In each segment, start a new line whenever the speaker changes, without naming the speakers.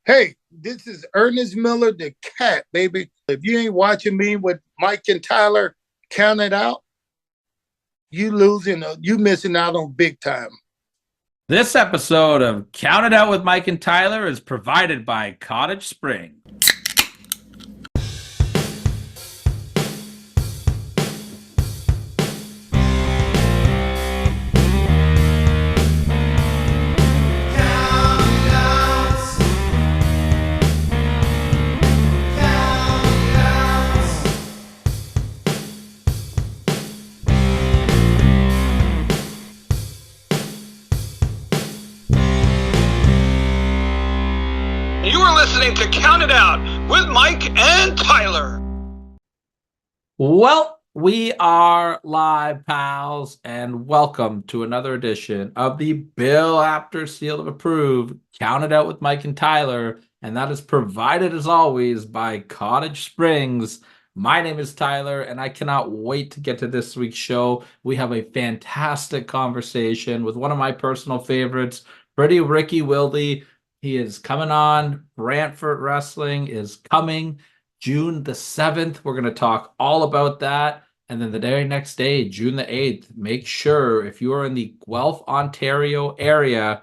Hey, this is Ernest Miller, the cat, baby. If you ain't watching me with Mike and Tyler count it out, you losing, you missing out on big time.
This episode of Count It Out with Mike and Tyler is provided by Cottage Spring.
Listening to Count It Out with Mike and Tyler.
Well, we are live, pals, and welcome to another edition of the Bill After Seal of Approve Count It Out with Mike and Tyler, and that is provided as always by Cottage Springs. My name is Tyler, and I cannot wait to get to this week's show. We have a fantastic conversation with one of my personal favorites, Pretty Ricky Wildy. He is coming on. Brantford Wrestling is coming June the 7th. We're going to talk all about that. And then the very next day, June the 8th, make sure if you are in the Guelph, Ontario area,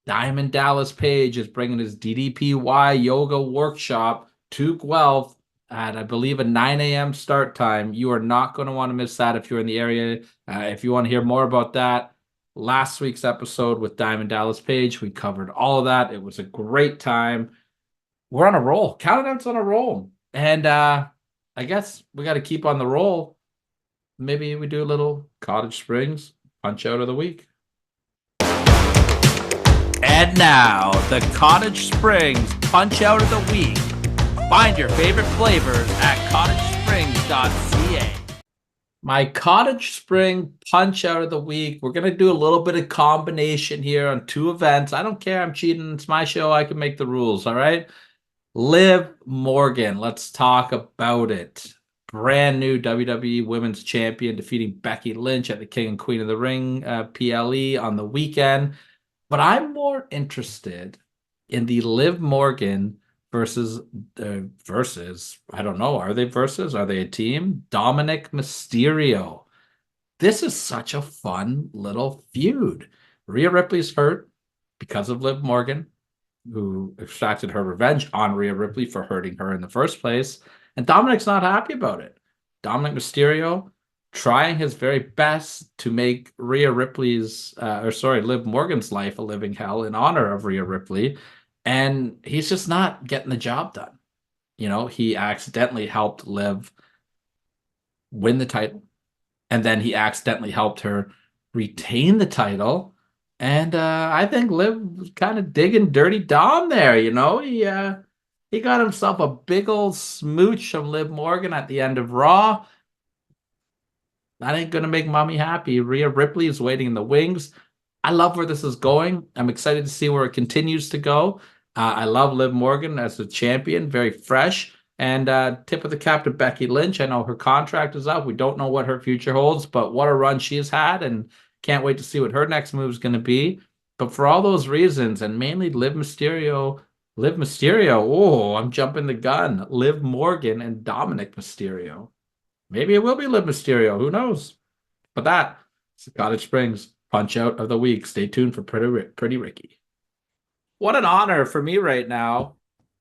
Diamond Dallas Page is bringing his DDPY yoga workshop to Guelph at, I believe, a 9 a.m. start time. You are not going to want to miss that if you're in the area. If you want to hear more about that, last week's episode with Diamond Dallas Page, we covered all of that. It was a great time. We're on a roll. Count It Out's on a roll. And I guess we got to keep on the roll. Maybe we do a little Cottage Springs Punch Out of the Week. And now, the Cottage Springs Punch Out of the Week. Find your favorite flavors at cottagesprings.ca. My Cottage Spring Punch Out of the Week. We're going to do a little bit of combination here on two events. I don't care. I'm cheating. It's my show. I can make the rules. All right. Liv Morgan. Let's talk about it. Brand new WWE Women's Champion defeating Becky Lynch at the King and Queen of the Ring PLE on the weekend. But I'm more interested in the Liv Morgan versus, I don't know, are they versus? Are they a team? Dominic Mysterio. This is such a fun little feud. Rhea Ripley's hurt because of Liv Morgan, who extracted her revenge on Rhea Ripley for hurting her in the first place. And Dominic's not happy about it. Dominic Mysterio trying his very best to make Liv Morgan's life a living hell in honor of Rhea Ripley. And he's just not getting the job done. You know, he accidentally helped Liv win the title. And then he accidentally helped her retain the title. And I think Liv was kind of digging Dirty Dom there, you know. He got himself a big old smooch from Liv Morgan at the end of Raw. That ain't going to make mommy happy. Rhea Ripley is waiting in the wings. I love where this is going. I'm excited to see where it continues to go. I love Liv Morgan as a champion, very fresh. And tip of the cap to Becky Lynch. I know her contract is up. We don't know what her future holds, but what a run she has had, and can't wait to see what her next move is going to be. But for all those reasons, and mainly Liv Mysterio, oh, I'm jumping the gun. Liv Morgan and Dominic Mysterio. Maybe it will be Liv Mysterio. Who knows? But that is the Cottage Springs Punch Out of the Week. Stay tuned for Pretty Ricky. What an honor for me right now.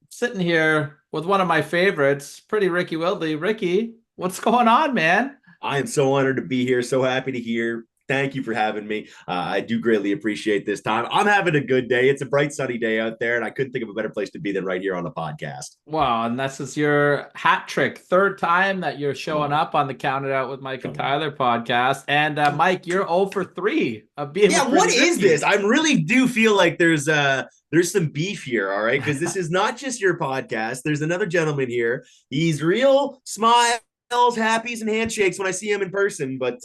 Sitting here with one of my favorites, Pretty Ricky Wildy. Ricky, what's going on, man?
I am so honored to be here. So happy to hear. Thank you for having me. I do greatly appreciate this time. I'm having a good day. It's a bright, sunny day out there, and I couldn't think of a better place to be than right here on the podcast.
Wow, and this is your hat trick. Third time that you're showing up on the Count It Out with Mike and Tyler podcast. And Mike, you're 0 for 3 of being.
Yeah, what is this? I really do feel like there's some beef here, all right? Because this is not just your podcast. There's another gentleman here. He's real smiles, happies, and handshakes when I see him in person. But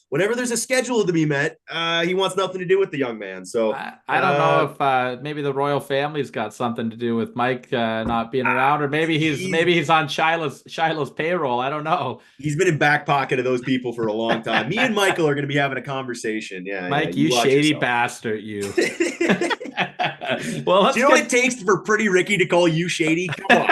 whenever there's a schedule to be met, he wants nothing to do with the young man. So
I don't know if maybe the royal family's got something to do with Mike not being around, or maybe he's on Shiloh's payroll. I don't know.
He's been in back pocket of those people for a long time. Me and Michael are going to be having a conversation. Yeah,
Mike,
you
shady
yourself.
bastard, you. Well, let's
Do you know what it takes for Pretty Ricky to call you shady? Come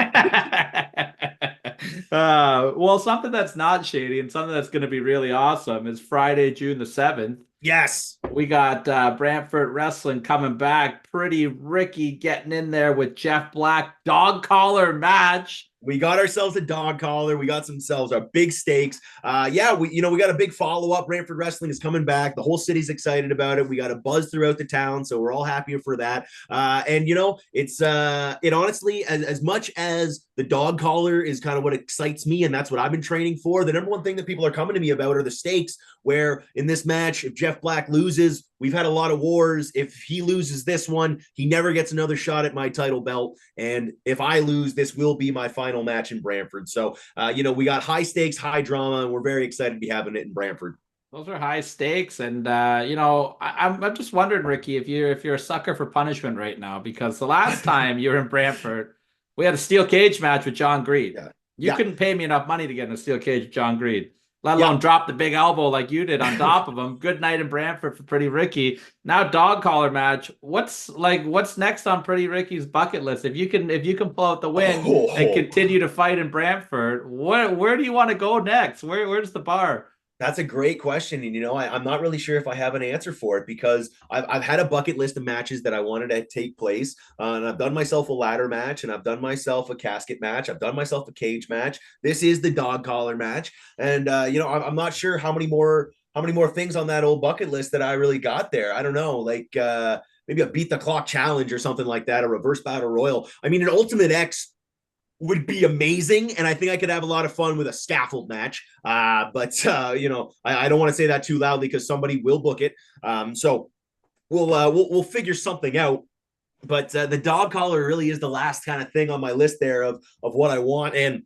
on.
Well, something that's not shady and something that's going to be really awesome is Friday, June the 7th.
Yes.
We got Brantford Wrestling coming back. Pretty Ricky getting in there with Jeff Black. Dog collar match.
We got ourselves a dog collar. We got ourselves our big stakes. Yeah, we got a big follow-up. Brantford Wrestling is coming back. The whole city's excited about it. We got a buzz throughout the town, so we're all happy for that. And it's it honestly, as much as the dog collar is kind of what excites me, and that's what I've been training for. The number one thing that people are coming to me about are the stakes, where in this match, if Jeff Black loses, we've had a lot of wars. If he loses this one, he never gets another shot at my title belt. And if I lose, this will be my final match in Brantford. So, we got high stakes, high drama, and we're very excited to be having it in Brantford.
Those are high stakes, and I'm just wondering, Ricky, if you're a sucker for punishment right now, because the last time you were in Brantford, we had a steel cage match with John Greed.
Yeah.
You couldn't pay me enough money to get in a steel cage with John Greed, let alone drop the big elbow like you did on top of him. Good night in Brantford for Pretty Ricky. Now dog collar match. What's next on Pretty Ricky's bucket list? If you can pull out the win and continue to fight in Brantford, where do you want to go next? Where's the bar?
That's a great question. And, I'm not really sure if I have an answer for it, because I've had a bucket list of matches that I wanted to take place. And I've done myself a ladder match, and I've done myself a casket match. I've done myself a cage match. This is the dog collar match. And, I'm not sure how many more things on that old bucket list that I really got there. I don't know, like maybe a beat the clock challenge or something like that, a reverse battle royal. I mean, an Ultimate X would be amazing, and I think I could have a lot of fun with a scaffold match. But I don't want to say that too loudly, because somebody will book it. So we'll figure something out. But the dog collar really is the last kind of thing on my list there of what I want. And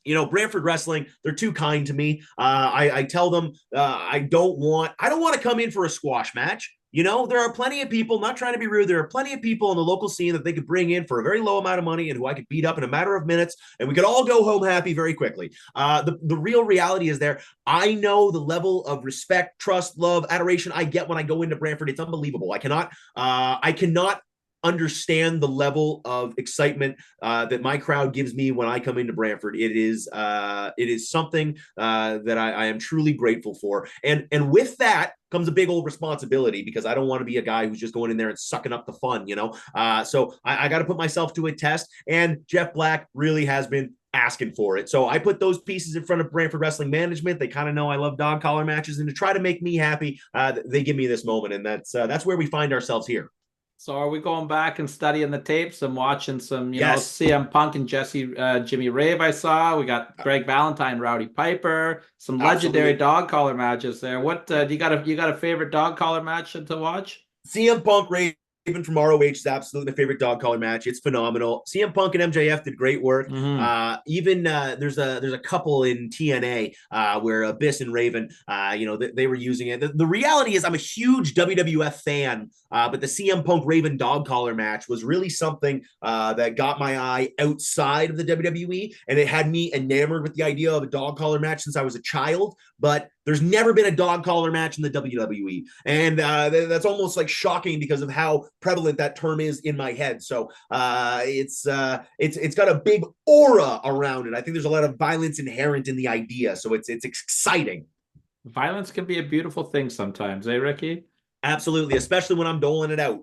Brantford Wrestling, they're too kind to me. I tell them I don't want to come in for a squash match. There are plenty of people, not trying to be rude, there are plenty of people in the local scene that they could bring in for a very low amount of money and who I could beat up in a matter of minutes, and we could all go home happy very quickly. The real reality is there. I know the level of respect, trust, love, adoration I get when I go into Brantford. It's unbelievable. I cannot understand the level of excitement that my crowd gives me when I come into Brantford. It is something that I am truly grateful for. And with that comes a big old responsibility, because I don't want to be a guy who's just going in there and sucking up the fun, So I got to put myself to a test, and Jeff Black really has been asking for it. So I put those pieces in front of Brantford Wrestling management. They kind of know I love dog collar matches, and to try to make me happy, they give me this moment, and that's where we find ourselves here.
So are we going back and studying the tapes and watching some, CM Punk and Jimmy Rave? I saw we got Greg Valentine, Rowdy Piper, some legendary dog collar matches there. What do you got a favorite dog collar match to watch?
CM Punk, Raven from ROH is absolutely my favorite dog collar match. It's phenomenal. CM Punk and MJF did great work. Mm-hmm. Even there's a couple in TNA where Abyss and Raven, they were using it. The reality is I'm a huge WWF fan, but the CM Punk Raven dog collar match was really something that got my eye outside of the WWE, and it had me enamored with the idea of a dog collar match since I was a child. But there's never been a dog collar match in the WWE. And that's almost like shocking because of how prevalent that term is in my head. So it's got a big aura around it. I think there's a lot of violence inherent in the idea. So it's exciting.
Violence can be a beautiful thing sometimes, eh, Ricky?
Absolutely, especially when I'm doling it out.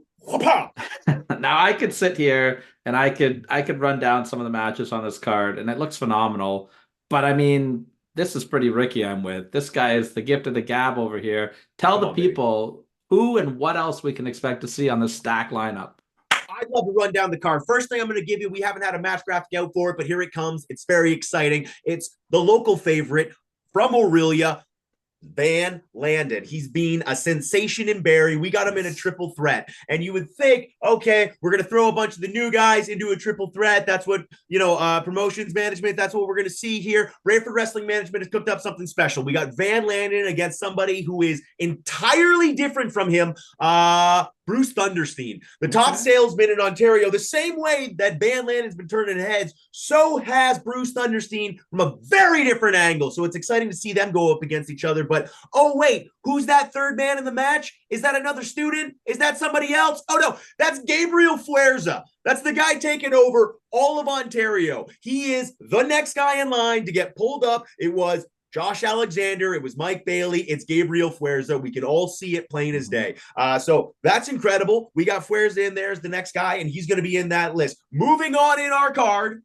Now I could sit here and I could run down some of the matches on this card, and it looks phenomenal. But I mean, this is Pretty Ricky I'm with. This guy is the gift of the gab over here. Tell the people who and what else we can expect to see on this stack lineup.
I'd love to run down the card. First thing I'm going to give you, we haven't had a match graphic out for it, but here it comes. It's very exciting. It's the local favorite from Aurelia, Van Landon. He's been a sensation in Barrie. We got him in a triple threat. And you would think, okay, we're going to throw a bunch of the new guys into a triple threat. That's what, promotions management, that's what we're going to see here. Brantford Wrestling Management has cooked up something special. We got Van Landon against somebody who is entirely different from him. Bruce Thunderstein, the top salesman in Ontario. The same way that Van Landen's been turning heads, so has Bruce Thunderstein from a very different angle. So it's exciting to see them go up against each other. But, oh, wait, who's that third man in the match? Is that another student? Is that somebody else? Oh, no, that's Gabriel Fuerza. That's the guy taking over all of Ontario. He is the next guy in line to get pulled up. It was Josh Alexander. It was Mike Bailey. It's Gabriel Fuerza. We can all see it plain as day. So that's incredible. We got Fuerza in there as the next guy, and he's going to be in that list. Moving on in our card,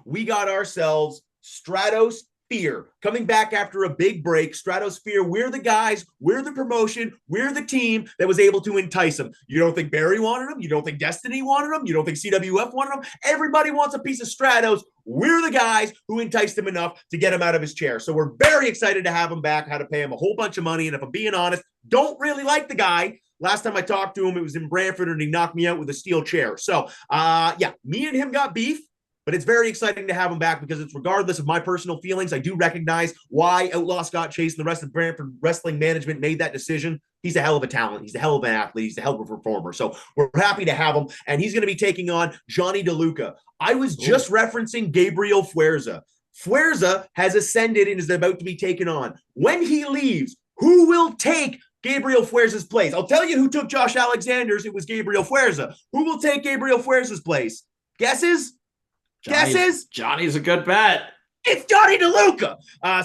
we got ourselves Stratos Fear coming back after a big break. Stratosphere, we're the guys, we're the promotion, we're the team that was able to entice him. You don't think Barry wanted him? You don't think Destiny wanted him? You don't think CWF wanted him? Everybody wants a piece of Stratos. We're the guys who enticed him enough to get him out of his chair. So we're very excited to have him back, how to pay him a whole bunch of money. And if I'm being honest, don't really like the guy. Last time I talked to him, it was in Brantford, and he knocked me out with a steel chair. So, yeah, me and him got beef. But it's very exciting to have him back because it's regardless of my personal feelings. I do recognize why Outlaw Scott Chase and the rest of Brantford Wrestling management made that decision. He's a hell of a talent. He's a hell of an athlete. He's a hell of a performer. So we're happy to have him. And he's going to be taking on Johnny DeLuca. I was just referencing Gabriel Fuerza. Fuerza has ascended and is about to be taken on. When he leaves, who will take Gabriel Fuerza's place? I'll tell you who took Josh Alexander's. It was Gabriel Fuerza. Who will take Gabriel Fuerza's place? Guesses? Guesses?
Johnny's a good bet.
It's Johnny DeLuca.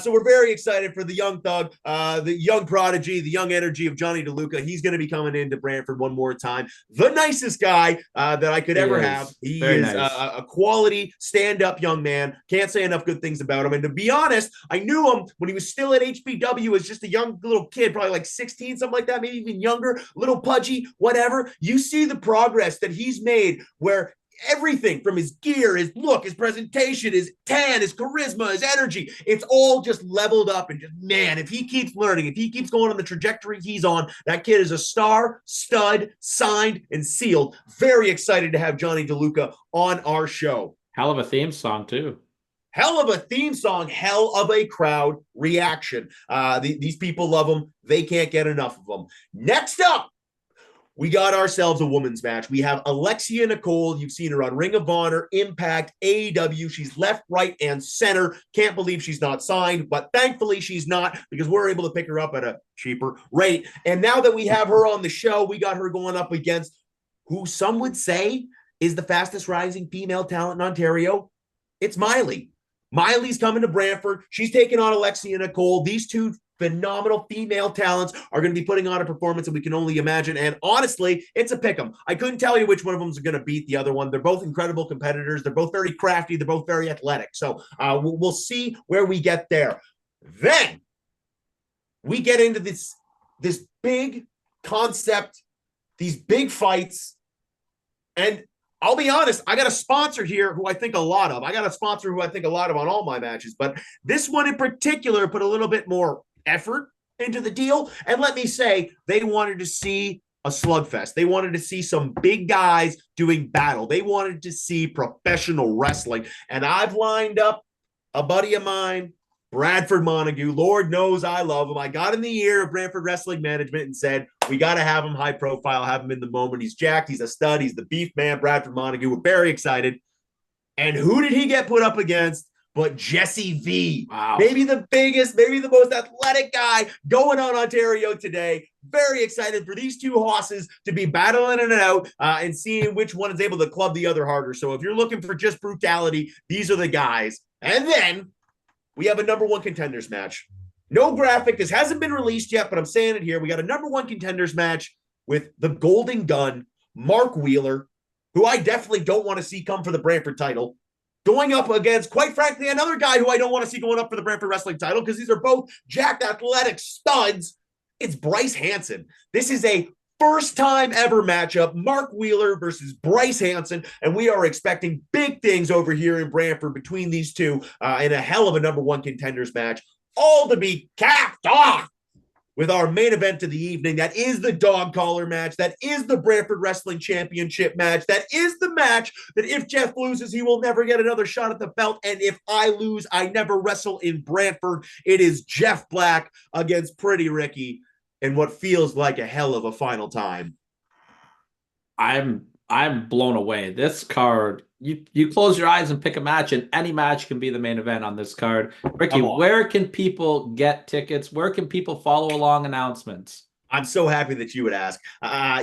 So we're very excited for the young thug, the young prodigy, the young energy of Johnny DeLuca. He's going to be coming into Brantford one more time. The nicest guy that I could ever have. He is nice. A quality stand-up young man. Can't say enough good things about him. And to be honest, I knew him when he was still at HBW as just a young little kid, probably like 16, something like that, maybe even younger, little pudgy, whatever. You see the progress that he's made where everything from his gear, his look, his presentation, his tan, his charisma, his energy, it's all just leveled up. And just, man, if he keeps learning, if he keeps going on the trajectory he's on, that kid is a star, stud, signed, and sealed. Very excited to have Johnny DeLuca on our show.
Hell of a theme song, too.
Hell of a theme song, hell of a crowd reaction. These people love him. They can't get enough of them. Next up, we got ourselves a women's match. We have Alexia Nicole. You've seen her on Ring of Honor, Impact, AEW. She's left, right, and center. Can't believe she's not signed, but thankfully she's not because we're able to pick her up at a cheaper rate. And now that we have her on the show, we got her going up against who some would say is the fastest rising female talent in Ontario. It's Miley. Miley's coming to Brantford. She's taking on Alexia Nicole. These two phenomenal female talents are going to be putting on a performance that we can only imagine. And honestly, it's a pick'em. I couldn't tell you which one of them is going to beat the other one. They're both incredible competitors. They're both very crafty. They're both very athletic. So we'll see where we get there. Then we get into this big concept, these big fights. And I'll be honest, I got a sponsor here who I think a lot of. I got a sponsor who I think a lot of on all my matches. But this one in particular put a little bit more effort into the deal. And let me say, they wanted to see a slugfest. They wanted to see some big guys doing battle. They wanted to see professional wrestling. And I've lined up a buddy of mine, Bradford Montague. Lord knows I love him. I got in the ear of Brantford Wrestling Management and said, we got to have him high profile, have him in the moment. He's jacked. He's a stud. He's the beef man, Bradford Montague. We're very excited. And who did he get put up against? But Jesse V.
Wow.
Maybe the biggest, maybe the most athletic guy going on Ontario today. Very excited for these two hosses to be battling in and out and seeing which one is able to club the other harder. So if you're looking for just brutality, these are the guys. And then we have a number one contenders match. No graphic. This hasn't been released yet, but I'm saying it here. We got a number one contenders match with the Golden Gun, Mark Wheeler, who I definitely don't want to see come for the Brantford title, going up against, quite frankly, another guy who I don't want to see going up for the Brantford Wrestling title because these are both jacked athletic studs. It's Bryce Hanson. This is a first-time ever matchup, Mark Wheeler versus Bryce Hanson, and we are expecting big things over here in Brantford between these two in a hell of a number one contenders match, all to be capped off with our main event of the evening. That is the dog collar match. That is the Brantford Wrestling Championship match. That is the match that if Jeff loses, he will never get another shot at the belt. And if I lose, I never wrestle in Brantford. It is Jeff Black against Pretty Ricky in what feels like a hell of a final time.
I'm blown away. This card, you close your eyes and pick a match, and any match can be the main event on this card. Ricky, where can people get tickets? Where can people follow along announcements?
I'm so happy that you would ask.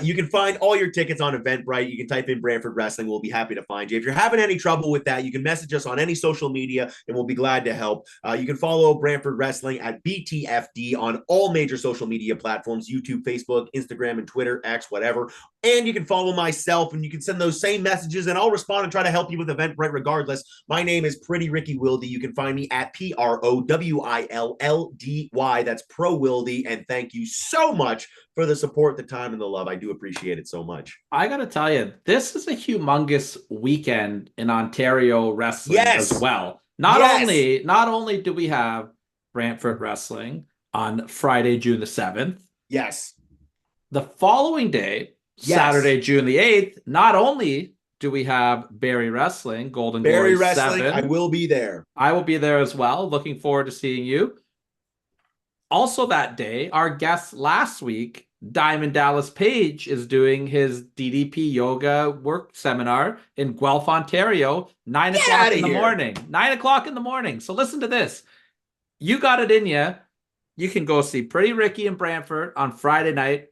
You can find all your tickets on Eventbrite. You can type in Brantford Wrestling. We'll be happy to find you. If you're having any trouble with that, you can message us on any social media, and we'll be glad to help. You can follow Brantford Wrestling at BTFD on all major social media platforms: YouTube, Facebook, Instagram, and Twitter, X, whatever. And you can follow myself, and you can send those same messages, and I'll respond and try to help you with Eventbrite regardless. My name is Pretty Ricky Wildy. You can find me at PROWILLDY. That's Pro Wildy. And thank you so much for the support, the time, and the love. I do appreciate it so much.
I got to tell you, this is a humongous weekend in Ontario wrestling as well. Not only do we have Brantford Wrestling on Friday, June the 7th.
Yes.
The following day, Saturday, June the 8th, not only do we have Barrie Wrestling, Golden Glory
Wrestling,
7.
I will be there.
I will be there as well. Looking forward to seeing you. Also that day, our guest last week, Diamond Dallas Page, is doing his DDP yoga work seminar in Guelph, Ontario, 9 o'clock in the morning. 9 o'clock in the morning. So listen to this. You got it in you. You can go see Pretty Ricky in Brantford on Friday night.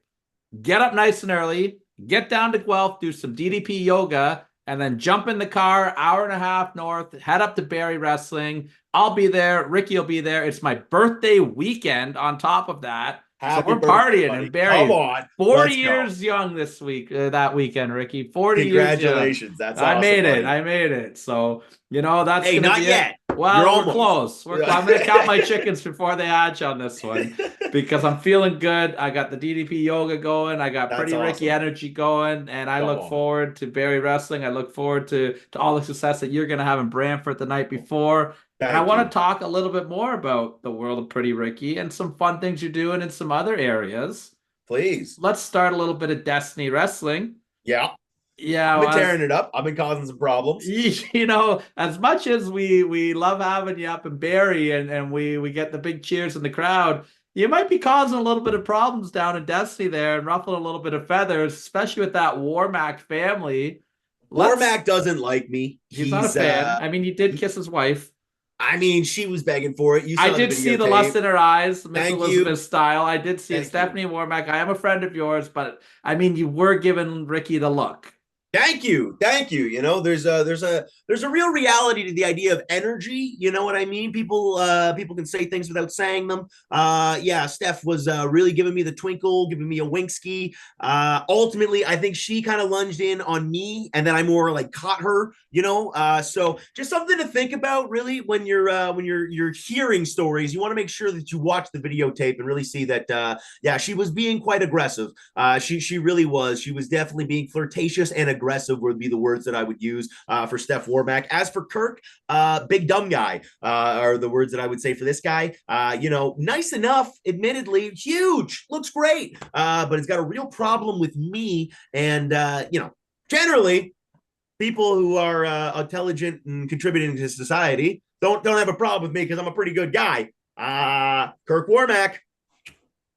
Get up nice and early. Get down to Guelph, do some DDP yoga, and then jump in the car, hour and a half north, head up to Barrie Wrestling. I'll be there. Ricky will be there. It's my birthday weekend on top of that. So we're partying in Barrie.
Come on.
40 years young this week, that weekend, Ricky. 40 years.
Congratulations. That's awesome.
I made it. So, that's
hey, not yet.
Well, we're close. I'm going to count my chickens before they hatch on this one because I'm feeling good. I got the DDP yoga going. I got Pretty Ricky energy going, and I look forward to Barrie Wrestling. I look forward to all the success that you're going to have in Brantford the night before. And I want to talk a little bit more about the world of Pretty Ricky and some fun things you're doing in some other areas.
Please.
Let's start a little bit of Destiny Wrestling.
Yeah.
Yeah.
I've been tearing it up. I've been causing some problems.
As much as we love having you up in Barrie and we get the big cheers in the crowd, you might be causing a little bit of problems down in Destiny there and ruffling a little bit of feathers, especially with that Warmack family.
Warmack doesn't like me.
He's not a fan. I mean, he did kiss his wife.
I mean, she was begging for it.
I did see the lust in her eyes, Miss Elizabeth style. I did see it. Stephanie Warmack, I am a friend of yours, but I mean, you were giving Ricky the look.
Thank you. There's a real reality to the idea of energy. You know what I mean? People can say things without saying them. Steph was really giving me the twinkle, giving me a winkski. Ultimately, I think she kind of lunged in on me, and then I more like caught her. So just something to think about, really, when you're hearing stories. You want to make sure that you watch the videotape and really see that. She was being quite aggressive. She really was. She was definitely being flirtatious and aggressive would be the words that I would use for Steph Warmack. As for Kirk, big dumb guy are the words that I would say for this guy. Nice enough, admittedly, huge, looks great, but it's got a real problem with me. And generally, people who are intelligent and contributing to society don't have a problem with me because I'm a pretty good guy. Kirk Warmack,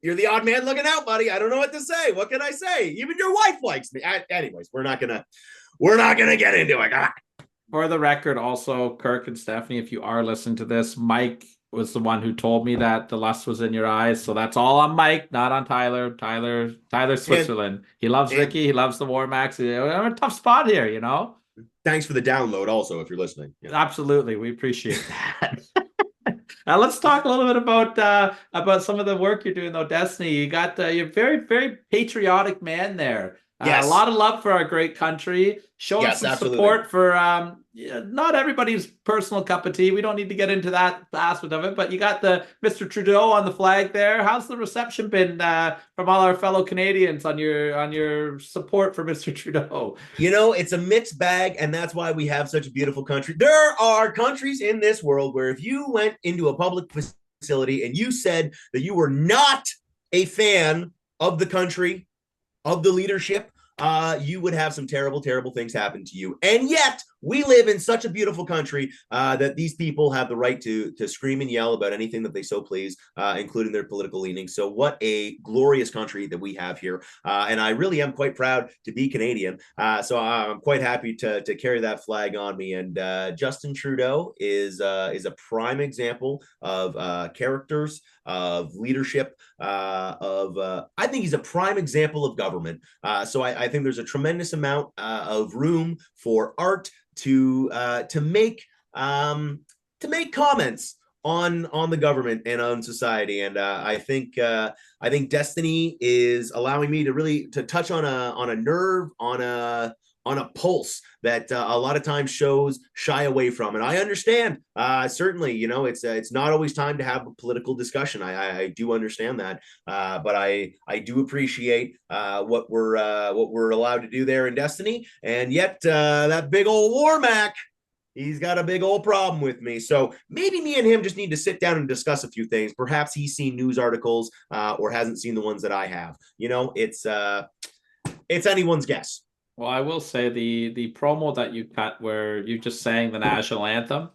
you're the odd man looking out, buddy. I don't know what to say. What can I say? Even your wife likes me. Anyways, we're not gonna get into it.
For the record, also, Kirk and Stephanie, if you are listening to this, Mike was the one who told me that the lust was in your eyes. So that's all on Mike, not on Tyler. Tyler, Switzerland. He loves Ricky. He loves the Warmacks. I'm in a tough spot here,
Thanks for the download also, if you're listening.
Yeah. Absolutely. We appreciate that. Now let's talk a little bit about some of the work you're doing, though, Destiny. You're a very, very patriotic man there.
Yes.
A lot of love for our great country. Showing some support for not everybody's personal cup of tea. We don't need to get into that aspect of it, but you got the Mr. Trudeau on the flag there. How's the reception been from all our fellow Canadians on your support for Mr. Trudeau?
It's a mixed bag, and that's why we have such a beautiful country. There are countries in this world where if you went into a public facility and you said that you were not a fan of the country, of the leadership, you would have some terrible, terrible things happen to you. And yet, we live in such a beautiful country that these people have the right to scream and yell about anything that they so please, including their political leanings. So what a glorious country that we have here. And I really am quite proud to be Canadian. So I'm quite happy to carry that flag on me. And Justin Trudeau is a prime example of characters, of leadership, I think he's a prime example of government. So I think there's a tremendous amount of room for art to make comments on the government and on society. And I think Destiny is allowing me to really to touch on a nerve, on a pulse that a lot of times shows shy away from. And I understand, certainly, it's not always time to have a political discussion. I do understand that, but I do appreciate what we're allowed to do there in Destiny. And yet that big old War Mac, he's got a big old problem with me. So maybe me and him just need to sit down and discuss a few things. Perhaps he's seen news articles or hasn't seen the ones that I have. It's anyone's guess.
Well, I will say the promo that you cut where you just sang the national anthem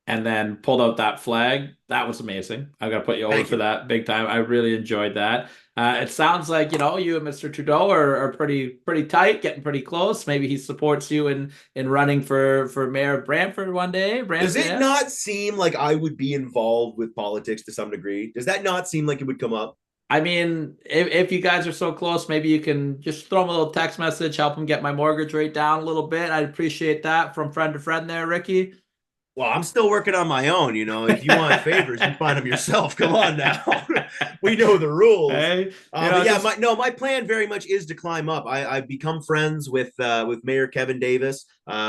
and then pulled out that flag, that was amazing. I'm going to put you over for that big time. I really enjoyed that. It sounds like, you and Mr. Trudeau are pretty tight, getting pretty close. Maybe he supports you in running for mayor of Brantford one day.
Does it not seem like I would be involved with politics to some degree? Does that not seem like it would come up?
I mean, if you guys are so close, maybe you can just throw him a little text message, help him get my mortgage rate down a little bit. I'd appreciate that from friend to friend there, Ricky.
Well, I'm still working on my own. If you want favors, you find them yourself. Come on now. We know the rules.
Hey,
my plan very much is to climb up. I've become friends with Mayor Kevin Davis,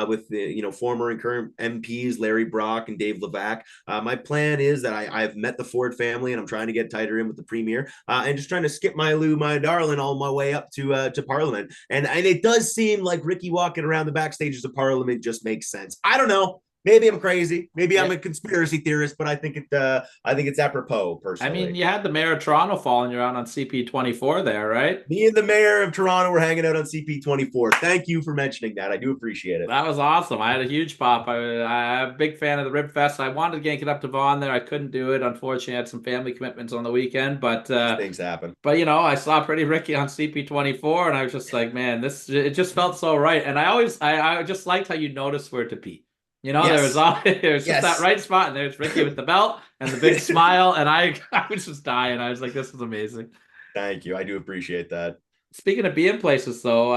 with the former and current MPs Larry Brock and Dave Levac. My plan is that I've met the Ford family and I'm trying to get tighter in with the premier, and just trying to skip my Lou, my darling, all my way up to Parliament. And it does seem like Ricky walking around the backstages of Parliament just makes sense. I don't know. Maybe I'm crazy. Maybe I'm a conspiracy theorist, but I think it's apropos, personally.
I mean, you had the mayor of Toronto following you around on CP24 there, right?
Me and the mayor of Toronto were hanging out on CP24. Thank you for mentioning that. I do appreciate it.
That was awesome. I had a huge pop. I'm a big fan of the Rib Fest. I wanted to get up to Vaughan there. I couldn't do it. Unfortunately, I had some family commitments on the weekend, but
things happen.
But I saw Pretty Ricky on CP24, and I was just like, man, it just felt so right. And I just liked how you noticed where to be.
Yes.
There's just that right spot, and there's Ricky with the belt and the big smile, and I was just dying. I was like, this is amazing.
Thank you. I do appreciate that.
Speaking of being places, though,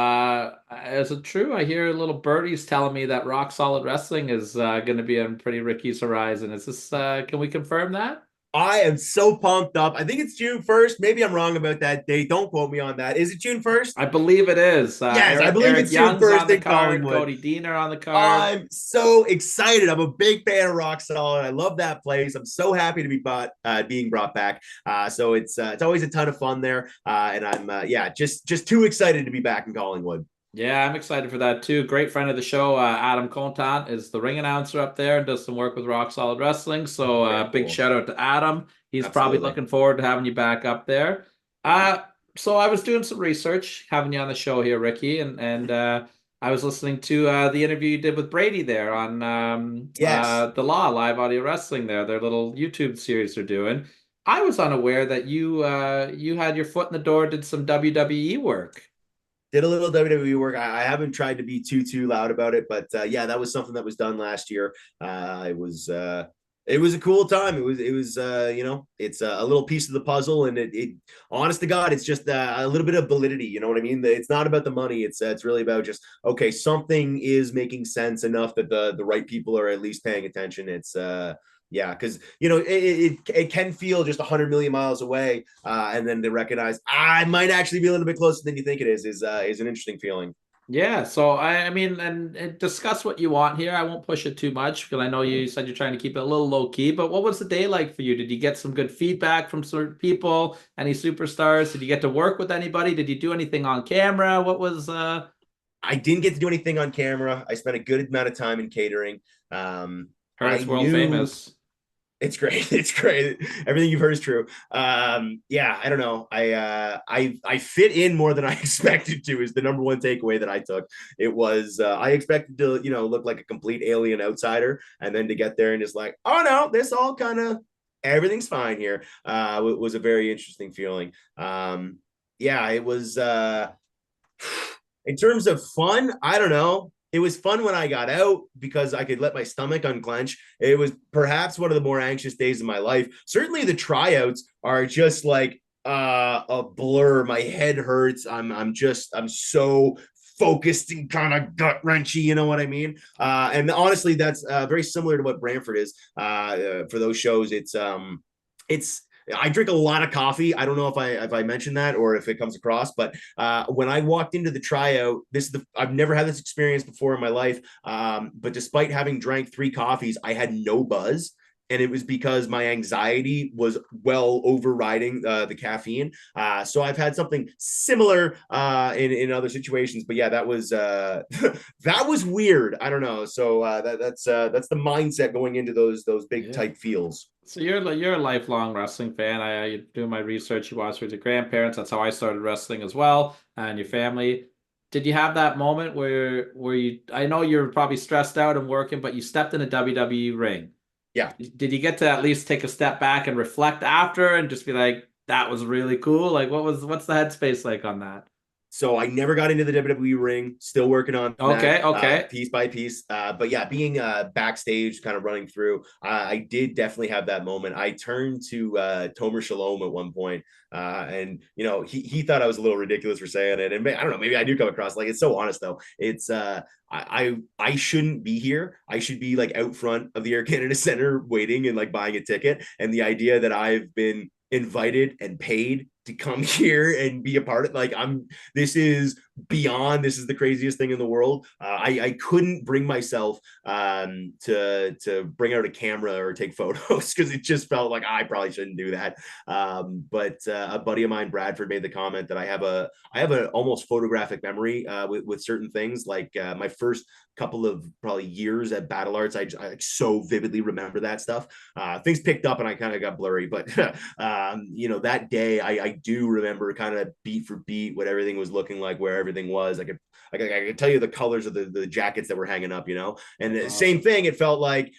is it true? I hear little birdies telling me that Rock Solid Wrestling is going to be on Pretty Ricky's horizon. Is this? Can we confirm that?
I am so pumped up. I think it's June 1st. Maybe I'm wrong about that date. Don't quote me on that. Is it June 1st?
I believe it is.
Yes, I believe it's June 1st
on the card. Cody Diener on the card.
I'm so excited. I'm a big fan of Rock Solid. I love that place. I'm so happy to be being brought back. So it's always a ton of fun there. And I'm just too excited to be back in Collingwood.
Yeah, I'm excited for that too. Great friend of the show, Adam Contant, is the ring announcer up there and does some work with Rock Solid Wrestling. So big shout out to Adam. He's probably looking forward to having you back up there. So I was doing some research, having you on the show here, Ricky, and I was listening to the interview you did with Brady there on The Law Live Audio Wrestling there, their little YouTube series they're doing. I was unaware that you had your foot in the door, did some WWE work.
Did a little WWE work. I haven't tried to be too loud about it, but that was something that was done last year. It was a cool time. It was it's a little piece of the puzzle, and it honest to God, it's just a little bit of validity. You know what I mean? It's not about the money. It's really about just, okay, something is making sense enough that the right people are at least paying attention. It's because it can feel just 100 million miles away, and then to recognize I might actually be a little bit closer than you think it is an interesting feeling.
Yeah, so I mean, and discuss what you want here. I won't push it too much because I know you said you're trying to keep it a little low key. But what was the day like for you? Did you get some good feedback from certain people? Any superstars? Did you get to work with anybody? Did you do anything on camera? What was?
I didn't get to do anything on camera. I spent a good amount of time in catering.
Heard it's world famous.
It's great. It's great. Everything you've heard is true. Yeah, I don't know. I fit in more than I expected to. Is the number one takeaway that I took. It was I expected to look like a complete alien outsider, and then to get there and just like, oh no, this all kind of everything's fine here. It was a very interesting feeling. Yeah, it was. In terms of fun, I don't know. It was fun when I got out because I could let my stomach unclench. It was perhaps one of the more anxious days of my life. Certainly the tryouts are just like a blur. My head hurts. I'm so focused and kind of gut wrenchy, you know what I mean? And honestly, that's very similar to what Brantford is. For those shows, it's I drink a lot of coffee. I don't know if I mentioned that or if it comes across, but when I walked into the tryout, I've never had this experience before in my life. But despite having drank 3 coffees, I had no buzz. And it was because my anxiety was well overriding the caffeine. So I've had something similar in other situations, but yeah, that was that was weird. I don't know. So that's the mindset going into those big tight fields.
So you're a lifelong wrestling fan. I do my research. You watch with your grandparents. That's how I started wrestling as well, and your family. Did you have that moment where you? I know you're probably stressed out and working, but you stepped in a WWE ring.
Yeah.
Did you get to at least take a step back and reflect after, and just be like, "That was really cool"? Like, what's the headspace like on that?
So I never got into the WWE ring. Still working on that,
okay,
piece by piece. But yeah, being backstage, kind of running through, I did definitely have that moment. I turned to Tomer Shalom at one point, and he thought I was a little ridiculous for saying it, and I don't know, maybe I do come across like it's so honest though. It's I shouldn't be here. I should be like out front of the Air Canada Center waiting and like buying a ticket. And the idea that I've been invited and paid to come here and be a part of this is beyond, this is the craziest thing in the world. I couldn't bring myself to bring out a camera or take photos because it just felt like I probably shouldn't do that. But a buddy of mine, Bradford, made the comment that I have an almost photographic memory with certain things. Like my first couple of probably years at Battle Arts, I so vividly remember that stuff. Things picked up and I kind of got blurry, but that day I do remember kind of beat for beat what everything was looking like, where everything was. I could tell you the colors of the jackets that were hanging up, and the same thing. It felt like,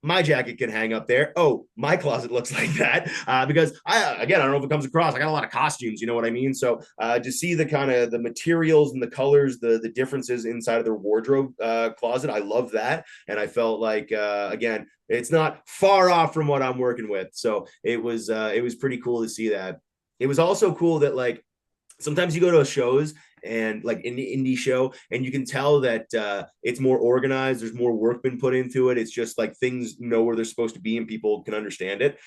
my jacket can hang up there. Oh, my closet looks like that. Because I don't know if it comes across. I got a lot of costumes, you know what I mean? So to see the kind of the materials and the colors, the differences inside of their wardrobe closet, I love that. And I felt like, again, it's not far off from what I'm working with. So it was pretty cool to see that. It was also cool that like sometimes you go to shows and like in the indie show and you can tell that it's more organized. There's more work been put into it. It's just like things know where they're supposed to be and people can understand it.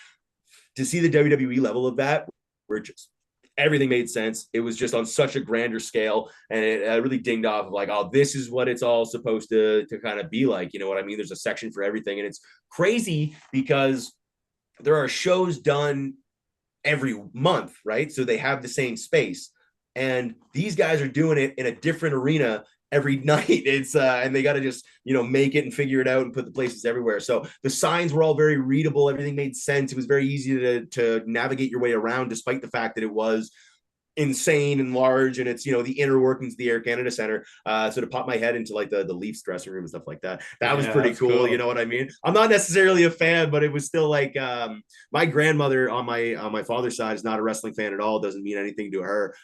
To see the WWE level of that, where just everything made sense. It was just on such a grander scale, and it really dinged off of like, oh, this is what it's all supposed to kind of be like. You know what I mean? There's a section for everything, and it's crazy because there are shows done every month, right? So they have the same space. And these guys are doing it in a different arena every night. It's and they got to just make it and figure it out and put the places everywhere. So the signs were all very readable. Everything made sense. It was very easy to navigate your way around, despite the fact that it was insane and large, and it's the inner workings of the Air Canada Center. So to pop my head into like the Leafs dressing room and stuff like that, that was pretty cool. You know what I mean? I'm not necessarily a fan, but it was still like my grandmother on my father's side is not a wrestling fan at all. Doesn't mean anything to her.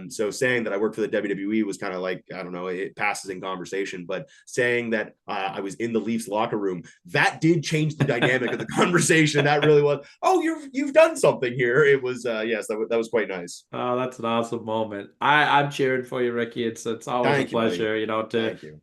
So saying that I worked for the WWE was kind of like, I don't know, it passes in conversation, but saying that I was in the Leafs locker room, that did change the dynamic of the conversation. That really was, oh, you've done something here. It was yes, that was quite nice.
Oh, that's an awesome moment. I'm cheering for you, Ricky. It's always a pleasure,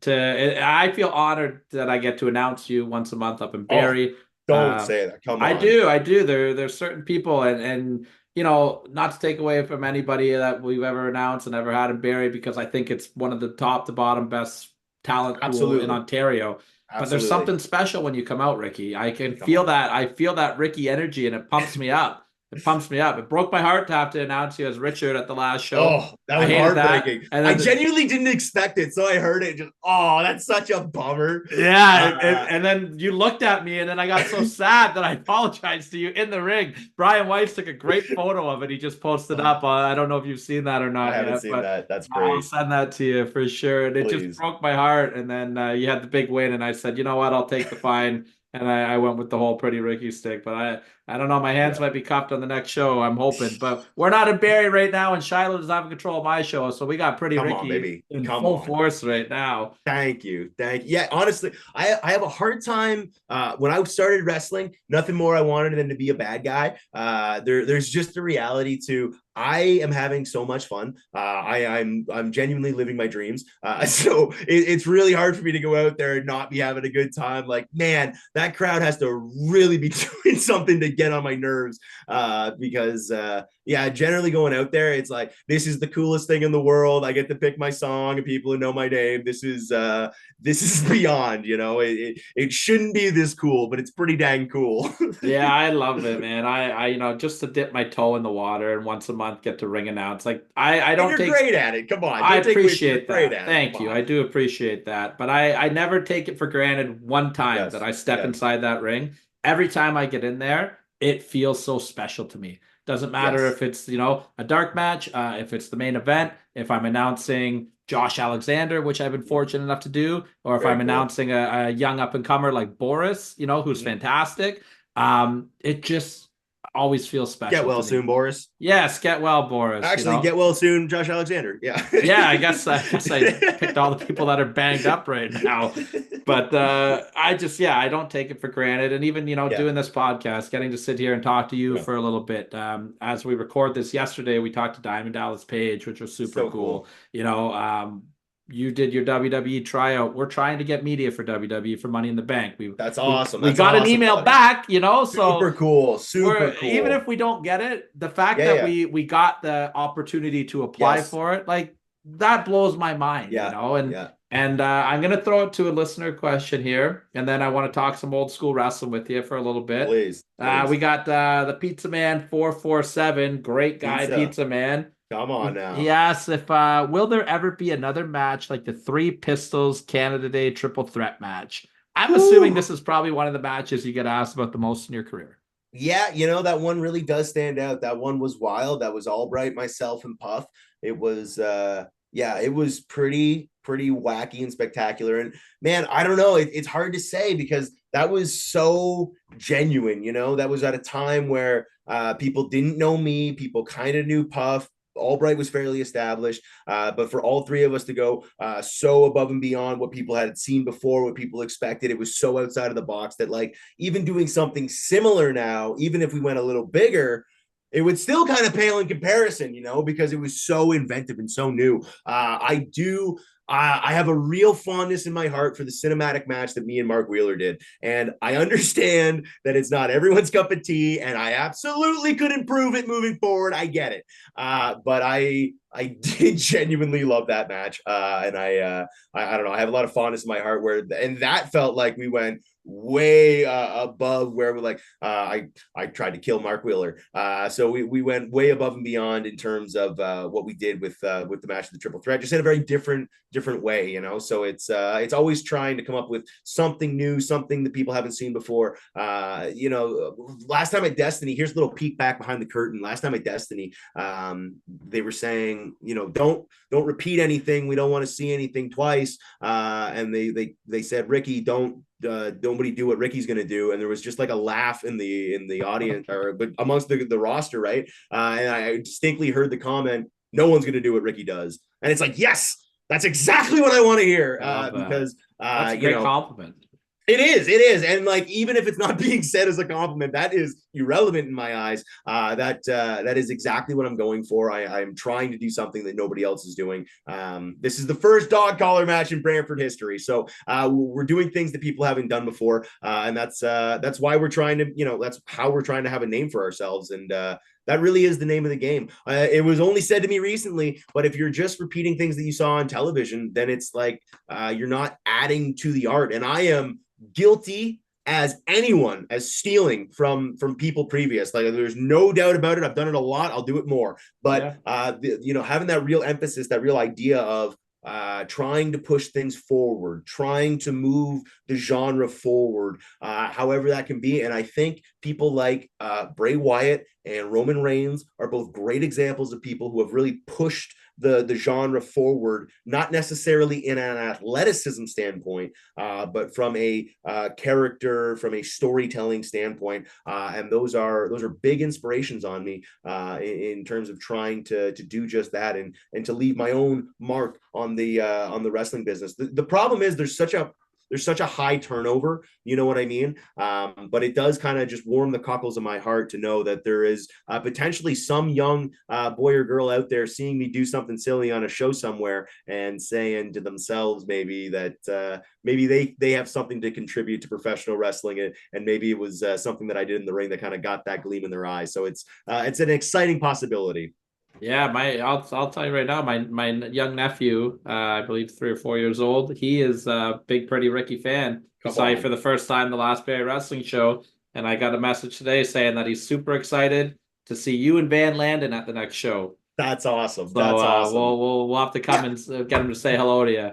I feel honored that I get to announce you once a month up in Barrie.
Don't say that. Come on.
I do. There's certain people and not to take away from anybody that we've ever announced and ever had in Barrie, because I think it's one of the top to bottom best talent pool in Ontario. But there's something special when you come out, Ricky. I can feel that. I feel that Ricky energy, and it pumps me up. It pumps me up. It broke my heart to have to announce you as Richard at the last show.
Oh, that was
I hated
heartbreaking.
And
I genuinely didn't expect it. So I heard it. Just, oh, that's such a bummer.
Yeah. And then you looked at me, and then I got so sad that I apologized to you in the ring. Brian Weiss took a great photo of it. He just posted up. I don't know if you've seen that or not.
I haven't
yet,
seen
but
that. That's great.
I'll send that to you for sure. And it just broke my heart. And then you had the big win, and I said, you know what? I'll take the fine. And I went with the whole Pretty Ricky stick, but I don't know. My hands might be cuffed on the next show. I'm hoping, but we're not in Barrie right now, and Shiloh doesn't have control of my show, so we got Pretty Ricky in full force right now.
Thank you. Yeah, honestly, I have a hard time. When I started wrestling, nothing more I wanted than to be a bad guy. There's just a reality to. I am having so much fun. I'm genuinely living my dreams. So it's really hard for me to go out there and not be having a good time. Like, man, that crowd has to really be doing something to get on my nerves. Because generally going out there, it's like, this is the coolest thing in the world. I get to pick my song and people who know my name. This is beyond, it shouldn't be this cool, but it's pretty dang cool.
Yeah, I love it, man. I just to dip my toe in the water and once a month get to ring announce. Like I don't.
You're great at it. Come on.
I appreciate that. Thank you. I do appreciate that. But I never take it for granted one time that I step inside that ring. Every time I get in there, it feels so special to me. Doesn't matter if it's, a dark match, if it's the main event, if I'm announcing Josh Alexander, which I've been fortunate enough to do, or if I'm announcing a young up-and-comer like Boris, who's fantastic. It just always feels special.
Get well soon, Boris.
Yes, get well, Boris.
Actually, get well soon, Josh Alexander. Yeah.
Yeah, I guess I picked all the people that are banged up right now. But I don't take it for granted. And even, doing this podcast, getting to sit here and talk to you for a little bit. As we record this yesterday, we talked to Diamond Dallas Page, which was super cool. You did your WWE tryout. We're trying to get media for WWE for Money in the Bank.
That's awesome.
We got an email back, so
super cool.
Even if we don't get it, the fact that we got the opportunity to apply for it, like that blows my mind, And I'm going to throw it to a listener question here, and then I want to talk some old school wrestling with you for a little bit.
Please.
We got the Pizza Man 447, great guy, Pizza Man.
Come on now.
He asks if will there ever be another match like the Three Pistols Canada Day triple threat match? I'm assuming this is probably one of the matches you get asked about the most in your career.
Yeah, that one really does stand out. That one was wild. That was Albright, myself, and Puff. It was it was pretty wacky and spectacular. And man, I don't know. It's hard to say because that was so genuine. That was at a time where people didn't know me. People kind of knew Puff. Albright was fairly established, but for all three of us to go so above and beyond what people had seen before, what people expected, it was so outside of the box that like even doing something similar now, even if we went a little bigger, it would still kind of pale in comparison, because it was so inventive and so new. I have a real fondness in my heart for the cinematic match that me and Mark Wheeler did. And I understand that it's not everyone's cup of tea, and I absolutely could improve it moving forward. I get it. But I did genuinely love that match. And I don't know, I have a lot of fondness in my heart and that felt like we went way above where we're like, I tried to kill Mark Wheeler. So we went way above and beyond in terms of what we did with the match of the triple threat, just in a very different way, so it's always trying to come up with something new, something that people haven't seen before. Last time at Destiny, here's a little peek back behind the curtain. Last time at Destiny, they were saying, don't repeat anything. We don't want to see anything twice. And they said, Ricky, nobody do what Ricky's going to do. And there was just like a laugh in the audience but amongst the roster. Right. And I distinctly heard the comment, no one's going to do what Ricky does. And it's like, yes, that's exactly what I want to hear. Because
that's a great compliment.
It is. And like, even if it's not being said as a compliment, that is irrelevant in my eyes. That is exactly what I'm going for. I'm trying to do something that nobody else is doing. This is the first dog collar match in Brantford history. So we're doing things that people haven't done before. And that's why we're trying to, that's how we're trying to have a name for ourselves. And that really is the name of the game. It was only said to me recently, but if you're just repeating things that you saw on television, then it's like you're not adding to the art. And I am guilty as anyone as stealing from people previous. Like, there's no doubt about it. I've done it a lot. I'll do it more. But having that real emphasis, that real idea of trying to push things forward, trying to move the genre forward, however that can be. And I think people like Bray Wyatt and Roman Reigns are both great examples of people who have really pushed the genre forward, not necessarily in an athleticism standpoint, but from a character, from a storytelling standpoint. And those are big inspirations on me in terms of trying to do just that, and to leave my own mark on the wrestling business. The problem is there's such a high turnover, you know what I mean? But it does kind of just warm the cockles of my heart to know that there is potentially some young boy or girl out there seeing me do something silly on a show somewhere and saying to themselves maybe that maybe they have something to contribute to professional wrestling, and maybe it was something that I did in the ring that kind of got that gleam in their eyes. So it's an exciting possibility.
Yeah, I'll tell you right now, my young nephew, I believe 3 or 4 years old, he is a big Pretty Ricky fan. He saw you for the first time the last Barrie Wrestling show, and I got a message today saying that he's super excited to see you and Van Landen at the next show.
That's awesome.
So,
That's awesome.
We'll have to come and get him to say hello to you.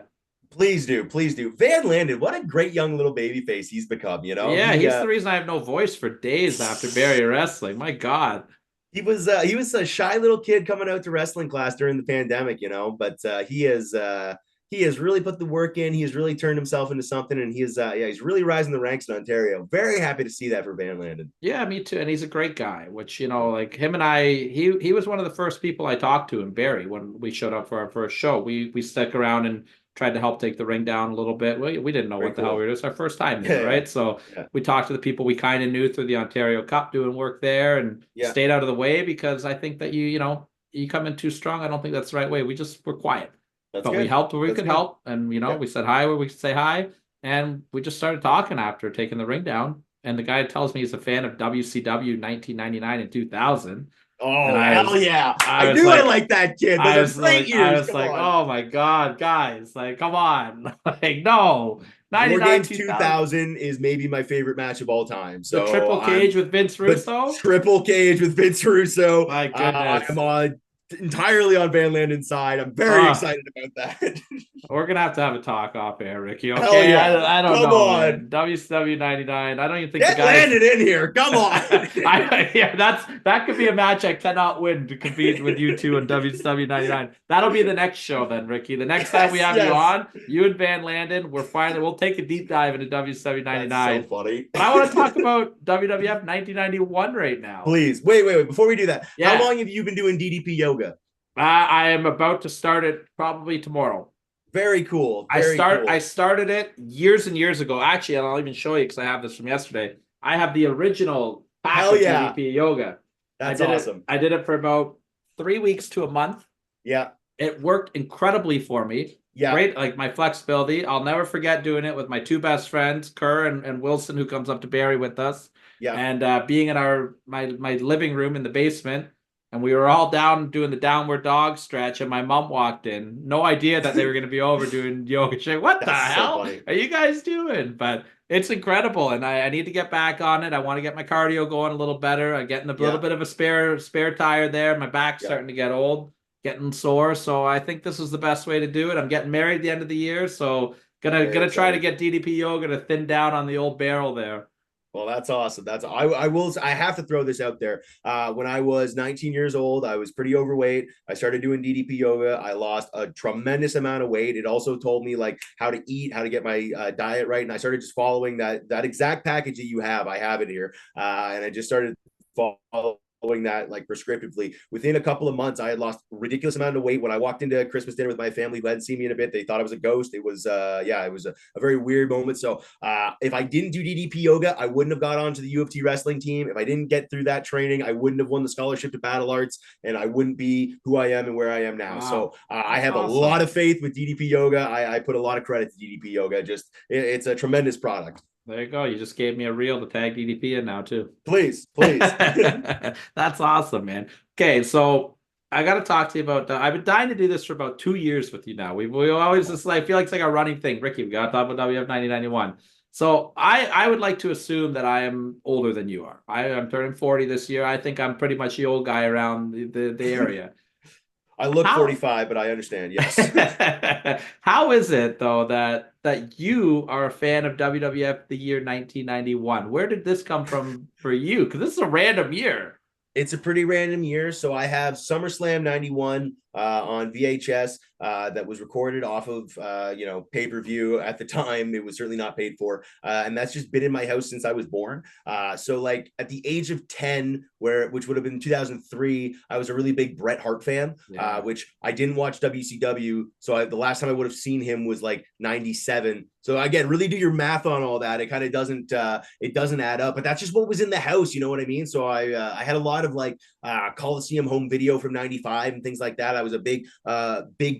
Please do. Van Landen, what a great young little baby face he's become, you know?
Yeah, he's the reason I have no voice for days after Barrie Wrestling. My God.
He was a shy little kid coming out to wrestling class during the pandemic, you know, but he has really put the work in. He has really turned himself into something, and he's really rising the ranks in Ontario. Very happy to see that for Van Landen.
Yeah, me too. And he's a great guy, which, you know, like him and he was one of the first people I talked to in Barrie when we showed up for our first show. We stuck around and tried to help take the ring down a little bit. We didn't know what the hell we were doing. It's our first time there, right? So we talked to the people we kind of knew through the Ontario Cup doing work there, and stayed out of the way, because I think that you come in too strong. I don't think that's the right way. We just were quiet. We helped where we could help. And, we said hi where we could say hi. And we just started talking after taking the ring down. And the guy tells me he's a fan of WCW 1999 and 2000.
Oh, hell yeah. I knew I liked that kid.
I was like, oh my God, guys, like, come on. Like, no.
99 2000 is maybe my favorite match of all time. So
the triple cage with Vince Russo?
Triple cage with Vince Russo.
My goodness.
I'm entirely on Van Landen's side. I'm very excited about that.
We're gonna have to have a talk off air, Ricky. Okay,
hell yeah.
I don't
Come
know.
On.
WCW 99. I don't even think
Get
the guy
Landon in here. Come on.
that could be a match I cannot win to compete with you two in WCW 99. That'll be the next show then, Ricky. The next time we have you on, you and Van Landen, we'll take a deep dive into WCW 99.
That's so funny.
But I want to talk about WWF 1991 right now.
Please. Wait. Before we do that, how long have you been doing DDP yoga?
I am about to start it probably tomorrow.
Very cool.
I started it years and years ago. Actually, I'll even show you because I have this from yesterday. I have the original pack of DDP yoga.
That's awesome.
I did it for about 3 weeks to a month.
Yeah.
It worked incredibly for me.
Yeah.
Great. Like my flexibility. I'll never forget doing it with my two best friends, Kerr and Wilson, who comes up to Barrie with us.
Yeah.
And being in my living room in the basement. And we were all down doing the downward dog stretch, and my mom walked in. No idea that they were going to be over doing yoga. She's like, what the hell are you guys doing? But it's incredible, and I need to get back on it. I want to get my cardio going a little better. I'm getting a little bit of a spare tire there. My back's starting to get old, getting sore. So I think this is the best way to do it. I'm getting married at the end of the year, so gonna try to get DDP yoga to thin down on the old barrel there.
Well, that's awesome. I have to throw this out there. When I was 19 years old, I was pretty overweight. I started doing DDP yoga. I lost a tremendous amount of weight. It also told me like how to eat, how to get my diet right. And I started just following that exact package that you have. I have it here. And I just started following that like prescriptively. Within a couple of months, I had lost a ridiculous amount of weight. When I walked into Christmas dinner with my family who hadn't seen me in a bit, they thought I was a ghost. It was it was a very weird moment. So if I didn't do DDP yoga, I wouldn't have got onto the U of T wrestling team. If I didn't get through that training, I wouldn't have won the scholarship to Battle Arts, and I wouldn't be who I am and where I am now. Wow. So I have a lot of faith with DDP yoga. I put a lot of credit to DDP yoga. It's a tremendous product.
There you go. You just gave me a reel to tag DDP in now, too.
Please.
That's awesome, man. Okay, so I got to talk to you about I've been dying to do this for about 2 years with you now. We always just like, I feel like it's like a running thing. Ricky, we got to talk about WF 1991. So I would like to assume that I am older than you are. I'm turning 40 this year. I think I'm pretty much the old guy around the area.
I look
How
45, but I understand. Yes.
how is it though that you are a fan of WWF the year 1991? Where did this come from for you? Because this is a random year.
It's a pretty random year. So I have SummerSlam 91 on VHS that was recorded off of, pay-per-view at the time. It was certainly not paid for. And that's just been in my house since I was born. So like at the age of 10, which would have been 2003, I was a really big Bret Hart fan, which I didn't watch WCW. So the last time I would have seen him was like 97. So again, really do your math on all that. It kind of doesn't add up, but that's just what was in the house. You know what I mean? So I had a lot of like Coliseum home video from 95 and things like that. I was a big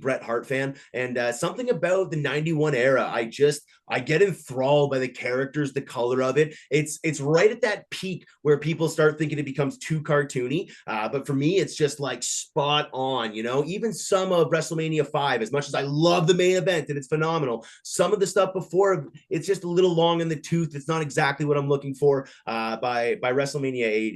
Bret Hart fan, and something about the 91 era, I get enthralled by the characters, the color of it. It's right at that peak where people start thinking it becomes too cartoony. But for me, it's just like spot on, even some of WrestleMania 5, as much as I love the main event and it's phenomenal, some of the stuff before, it's just a little long in the tooth. It's not exactly what I'm looking for. By WrestleMania 8,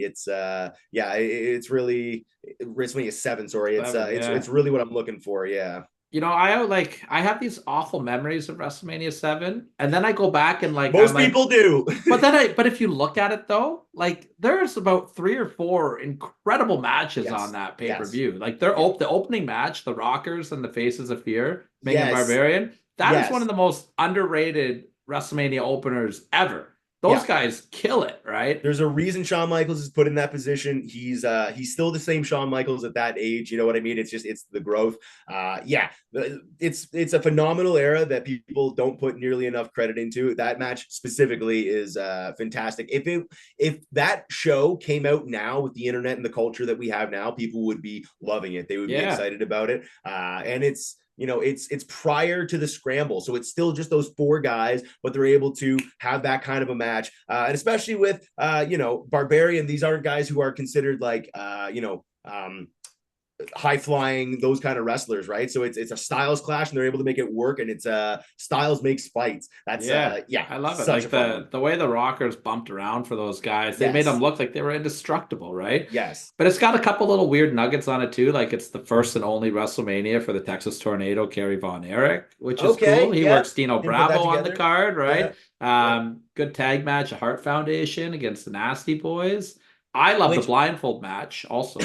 it's really WrestleMania 7, sorry. It's really what I'm looking for. Yeah.
I have these awful memories of WrestleMania 7, and then I go back and like
most people do.
but if you look at it though, like there's about 3 or 4 incredible matches on that pay-per-view. Like the opening match, the Rockers and the Faces of Fear, Ming and Barbarian, that is one of the most underrated WrestleMania openers ever. Those guys kill it, right?
There's a reason Shawn Michaels is put in that position. He's still the same Shawn Michaels at that age. You know what I mean? It's the growth. It's a phenomenal era that people don't put nearly enough credit into. That match specifically is fantastic. If that show came out now with the internet and the culture that we have now, people would be loving it. They would be excited about it. And it's prior to the scramble. So it's still just those 4 guys, but they're able to have that kind of a match. And especially with, Barbarian, these aren't guys who are considered like, high flying, those kind of wrestlers, right? So it's a styles clash and they're able to make it work, and it's styles makes fights. That's
I love it. Like the way the Rockers bumped around for those guys, they made them look like they were indestructible, right?
Yes.
But it's got a couple little weird nuggets on it too. Like it's the first and only WrestleMania for the Texas Tornado, Kerry Von Erich, which is cool. He works Dino Bravo on the card, right? Good tag match, a Hart Foundation against the Nasty Boys. I love the blindfold match also.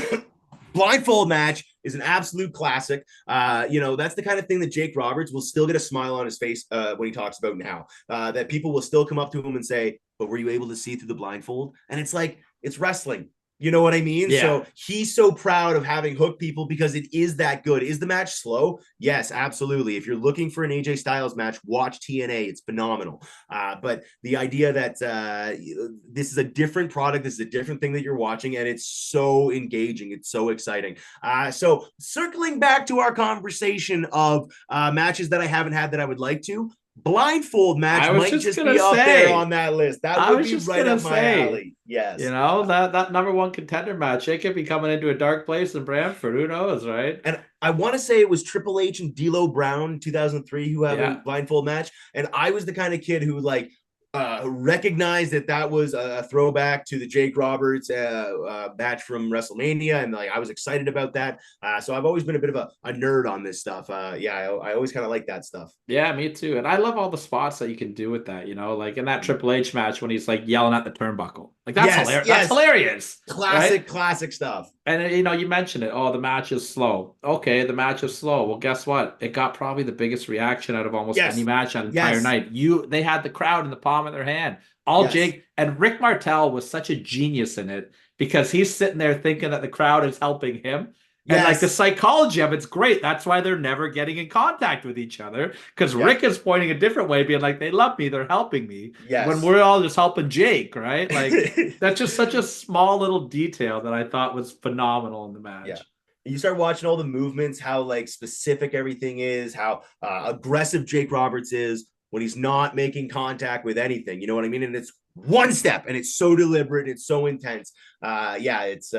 Blindfold match is an absolute classic. That's the kind of thing that Jake Roberts will still get a smile on his face when he talks about now. That people will still come up to him and say, "But were you able to see through the blindfold?" And it's like, it's wrestling. You know what I mean?
Yeah.
So he's so proud of having hooked people because it is that good. Is the match slow? Yes, absolutely. If you're looking for an AJ Styles match, watch TNA. It's phenomenal. But the idea that this is a different product, this is a different thing that you're watching, and it's so engaging. It's so exciting. So circling back to our conversation of matches that I haven't had that I would like to, blindfold match might just be up there on that list. That would be right up my alley. Yes.
That number 1 contender match, it could be coming into a dark place in Brantford. Who knows, right?
And I want to say it was Triple H and D'Lo Brown in 2003 who have a blindfold match. And I was the kind of kid who recognized that was a throwback to the Jake Roberts match from WrestleMania, and like I was excited about that. So I've always been a bit of a nerd on this stuff. I always kind of like that stuff.
Yeah, me too. And I love all the spots that you can do with that. Like in that Triple H match when he's like yelling at the turnbuckle, like that's hilarious. That's hilarious.
Classic stuff.
And you mentioned it. Oh, the match is slow. Okay, the match is slow. Well, guess what? It got probably the biggest reaction out of almost any match on the entire night. They had the crowd in the palm of their hand. Jake and Rick Martel was such a genius in it because he's sitting there thinking that the crowd is helping him. And like the psychology of it's great. That's why they're never getting in contact with each other. Because Rick is pointing a different way, being like, they love me, they're helping me. Yes. When we're all just helping Jake, right? Like that's just such a small little detail that I thought was phenomenal in the match.
Yeah. You start watching all the movements, how like specific everything is, how aggressive Jake Roberts is when he's not making contact with anything. You know what I mean? And it's one step and it's so deliberate. It's so intense. It's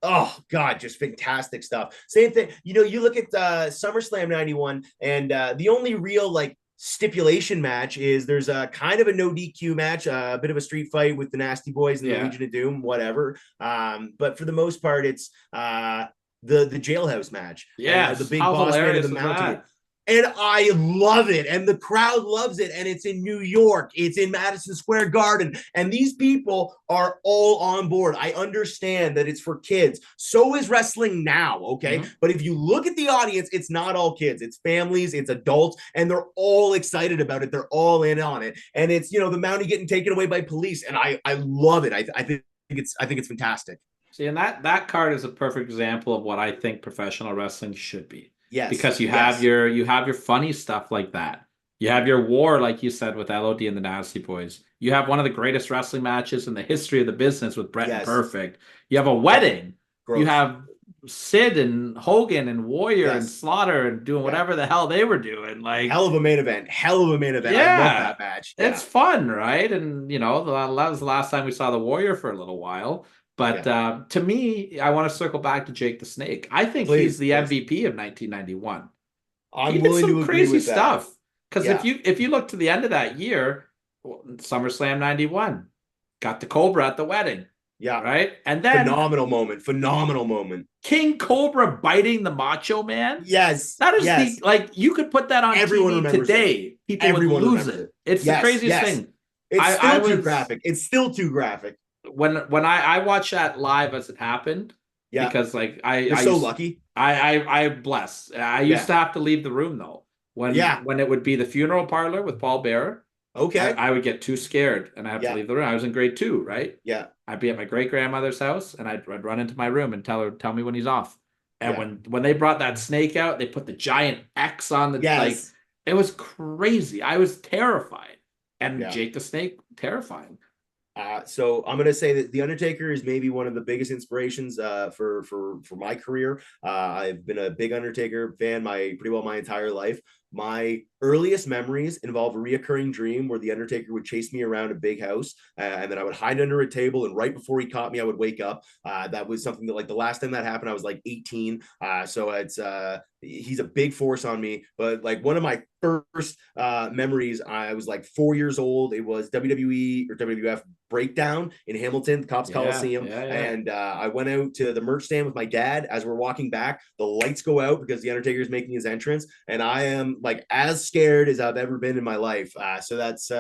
oh God, just fantastic stuff. Same thing. You look at SummerSlam 91 and the only real like stipulation match is there's a kind of a no DQ match, a bit of a street fight with the Nasty Boys and the Legion of Doom, whatever. But for the most part, it's the jailhouse match.
Yeah,
the big boss man and the mountain. And I love it. And the crowd loves it. And it's in New York. It's in Madison Square Garden. And these people are all on board. I understand that it's for kids. So is wrestling now, okay? Mm-hmm. But if you look at the audience, it's not all kids. It's families, it's adults, and they're all excited about it. They're all in on it. And it's, the Mountie getting taken away by police. And I love it. I think it's fantastic.
See, and that card is a perfect example of what I think professional wrestling should be.
Yes.
Because you have your funny stuff like that. You have your war, like you said, with LOD and the Nasty Boys. You have one of the greatest wrestling matches in the history of the business with Bret and Perfect. You have a wedding. Gross. You have Sid and Hogan and Warrior and Slaughter and doing whatever the hell they were doing. Like,
hell of a main event. Yeah. I love that match. Yeah.
It's fun, right? And, that was the last time we saw the Warrior for a little while. But to me, I want to circle back to Jake the Snake. I think he's the MVP of 1991.
I'm willing to agree
crazy
with
stuff. Because if you look to the end of that year, SummerSlam 91, got the Cobra at the wedding.
Yeah.
Right? And then
phenomenal moment.
King Cobra biting the Macho Man.
Yes.
That is you could put that on TV today. People would lose it. It's the craziest thing.
It's still too graphic. It's still too graphic.
When I watched that live as it happened, because
You're so lucky.
I bless. I used to have to leave the room though. When it would be the funeral parlor with Paul Bearer.
Okay.
I would get too scared and I have to leave the room. I was in grade 2, right?
Yeah.
I'd be at my great grandmother's house and I'd run into my room and tell me when he's off. And when they brought that snake out, they put the giant X on the it was crazy. I was terrified. And Jake the Snake, terrifying.
So I'm going to say that The Undertaker is maybe one of the biggest inspirations for my career. I've been a big Undertaker fan pretty well my entire life. My earliest memories involve a reoccurring dream where the Undertaker would chase me around a big house and then I would hide under a table, and right before he caught me, I would wake up. That was something that, like, the last time that happened, I was like 18. So it's he's a big force on me. But like one of my first memories, I was like 4 years old. It was WWE or WWF Breakdown in Hamilton, the Cops Coliseum. And I went out to the merch stand with my dad. As we're walking back, the lights go out because the Undertaker is making his entrance, and I am like as scared as I've ever been in my life. So that's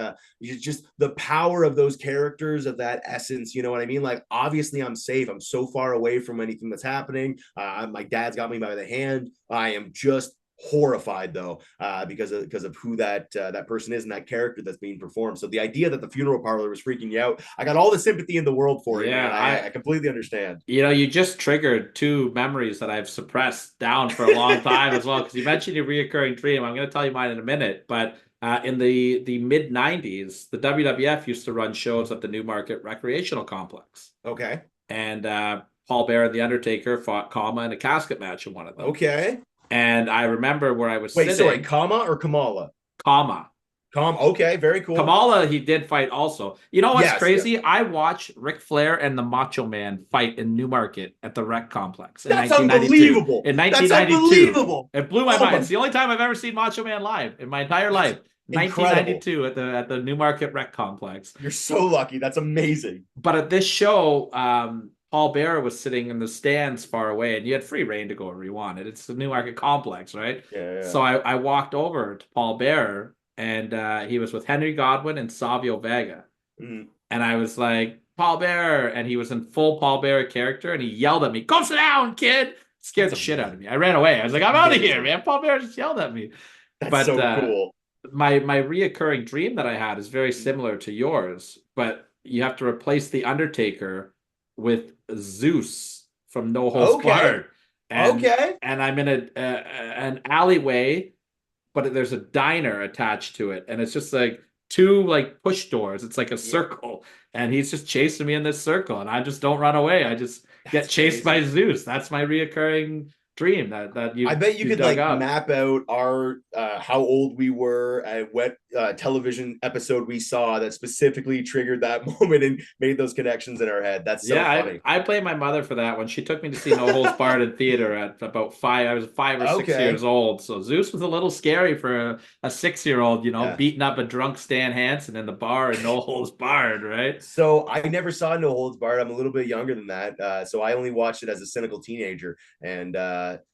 just the power of those characters, of that essence. You know what I mean? Like, obviously I'm safe. I'm so far away from anything that's happening. My dad's got me by the hand. I am just horrified though, because of who that person is and that character that's being performed. So the idea that the funeral parlor was freaking you out, I got all the sympathy in the world for it. Yeah, I completely understand.
You just triggered two memories that I've suppressed down for a long time as well, because you mentioned your reoccurring dream. I'm going to tell you mine in a minute, but in the mid 90s, the WWF used to run shows at the Newmarket Recreational Complex.
Okay.
And Paul Bearer and The Undertaker fought Kama in a casket match in one of them.
Okay.
And I remember where I was sitting.
Wait, sorry, Kama or Kamala?
Kama.
Okay, very cool.
Kamala, he did fight also. You know what's crazy? Yeah. I watched Ric Flair and the Macho Man fight in Newmarket at the Rec Complex in 1992.
Unbelievable.
In 1992.
That's unbelievable.
It blew my mind. It's the only time I've ever seen Macho Man live in my entire life. 1992 at the Newmarket Rec Complex.
You're so lucky. That's amazing.
But at this show, Paul Bearer was sitting in the stands far away, and you had free reign to go wherever you wanted. It's the Newmarket Complex, right?
Yeah.
So I walked over to Paul Bearer, and he was with Henry Godwin and Savio Vega.
Mm.
And I was like, Paul Bearer, and he was in full Paul Bearer character, and he yelled at me, "Go sit down, kid!" Scared the shit out of me. I ran away. I was like, "I'm out of here, man!" Paul Bearer just yelled at me.
That's so cool.
My reoccurring dream that I had is very similar to yours, but you have to replace the Undertaker with Zeus from No Holds Barred. And I'm in an alleyway, but there's a diner attached to it, and it's just like two like push doors. It's like a circle, and he's just chasing me in this circle, and I just don't run away. I just get chased by Zeus. That's my reoccurring dream that you.
I bet you could
dug
like
up.
map out our how old we were and what television episode we saw that specifically triggered that moment and made those connections in our head. That's so funny.
I blame my mother for that when she took me to see No Holds Barred in theater at about 5. I was 5 or 6
Okay.
years old, so Zeus was a little scary for a 6-year-old,
Yeah.
beating up a drunk Stan Hansen in the bar and No Holds Barred, right?
So I never saw No Holds Barred. I'm a little bit younger than that, so I only watched it as a cynical teenager. And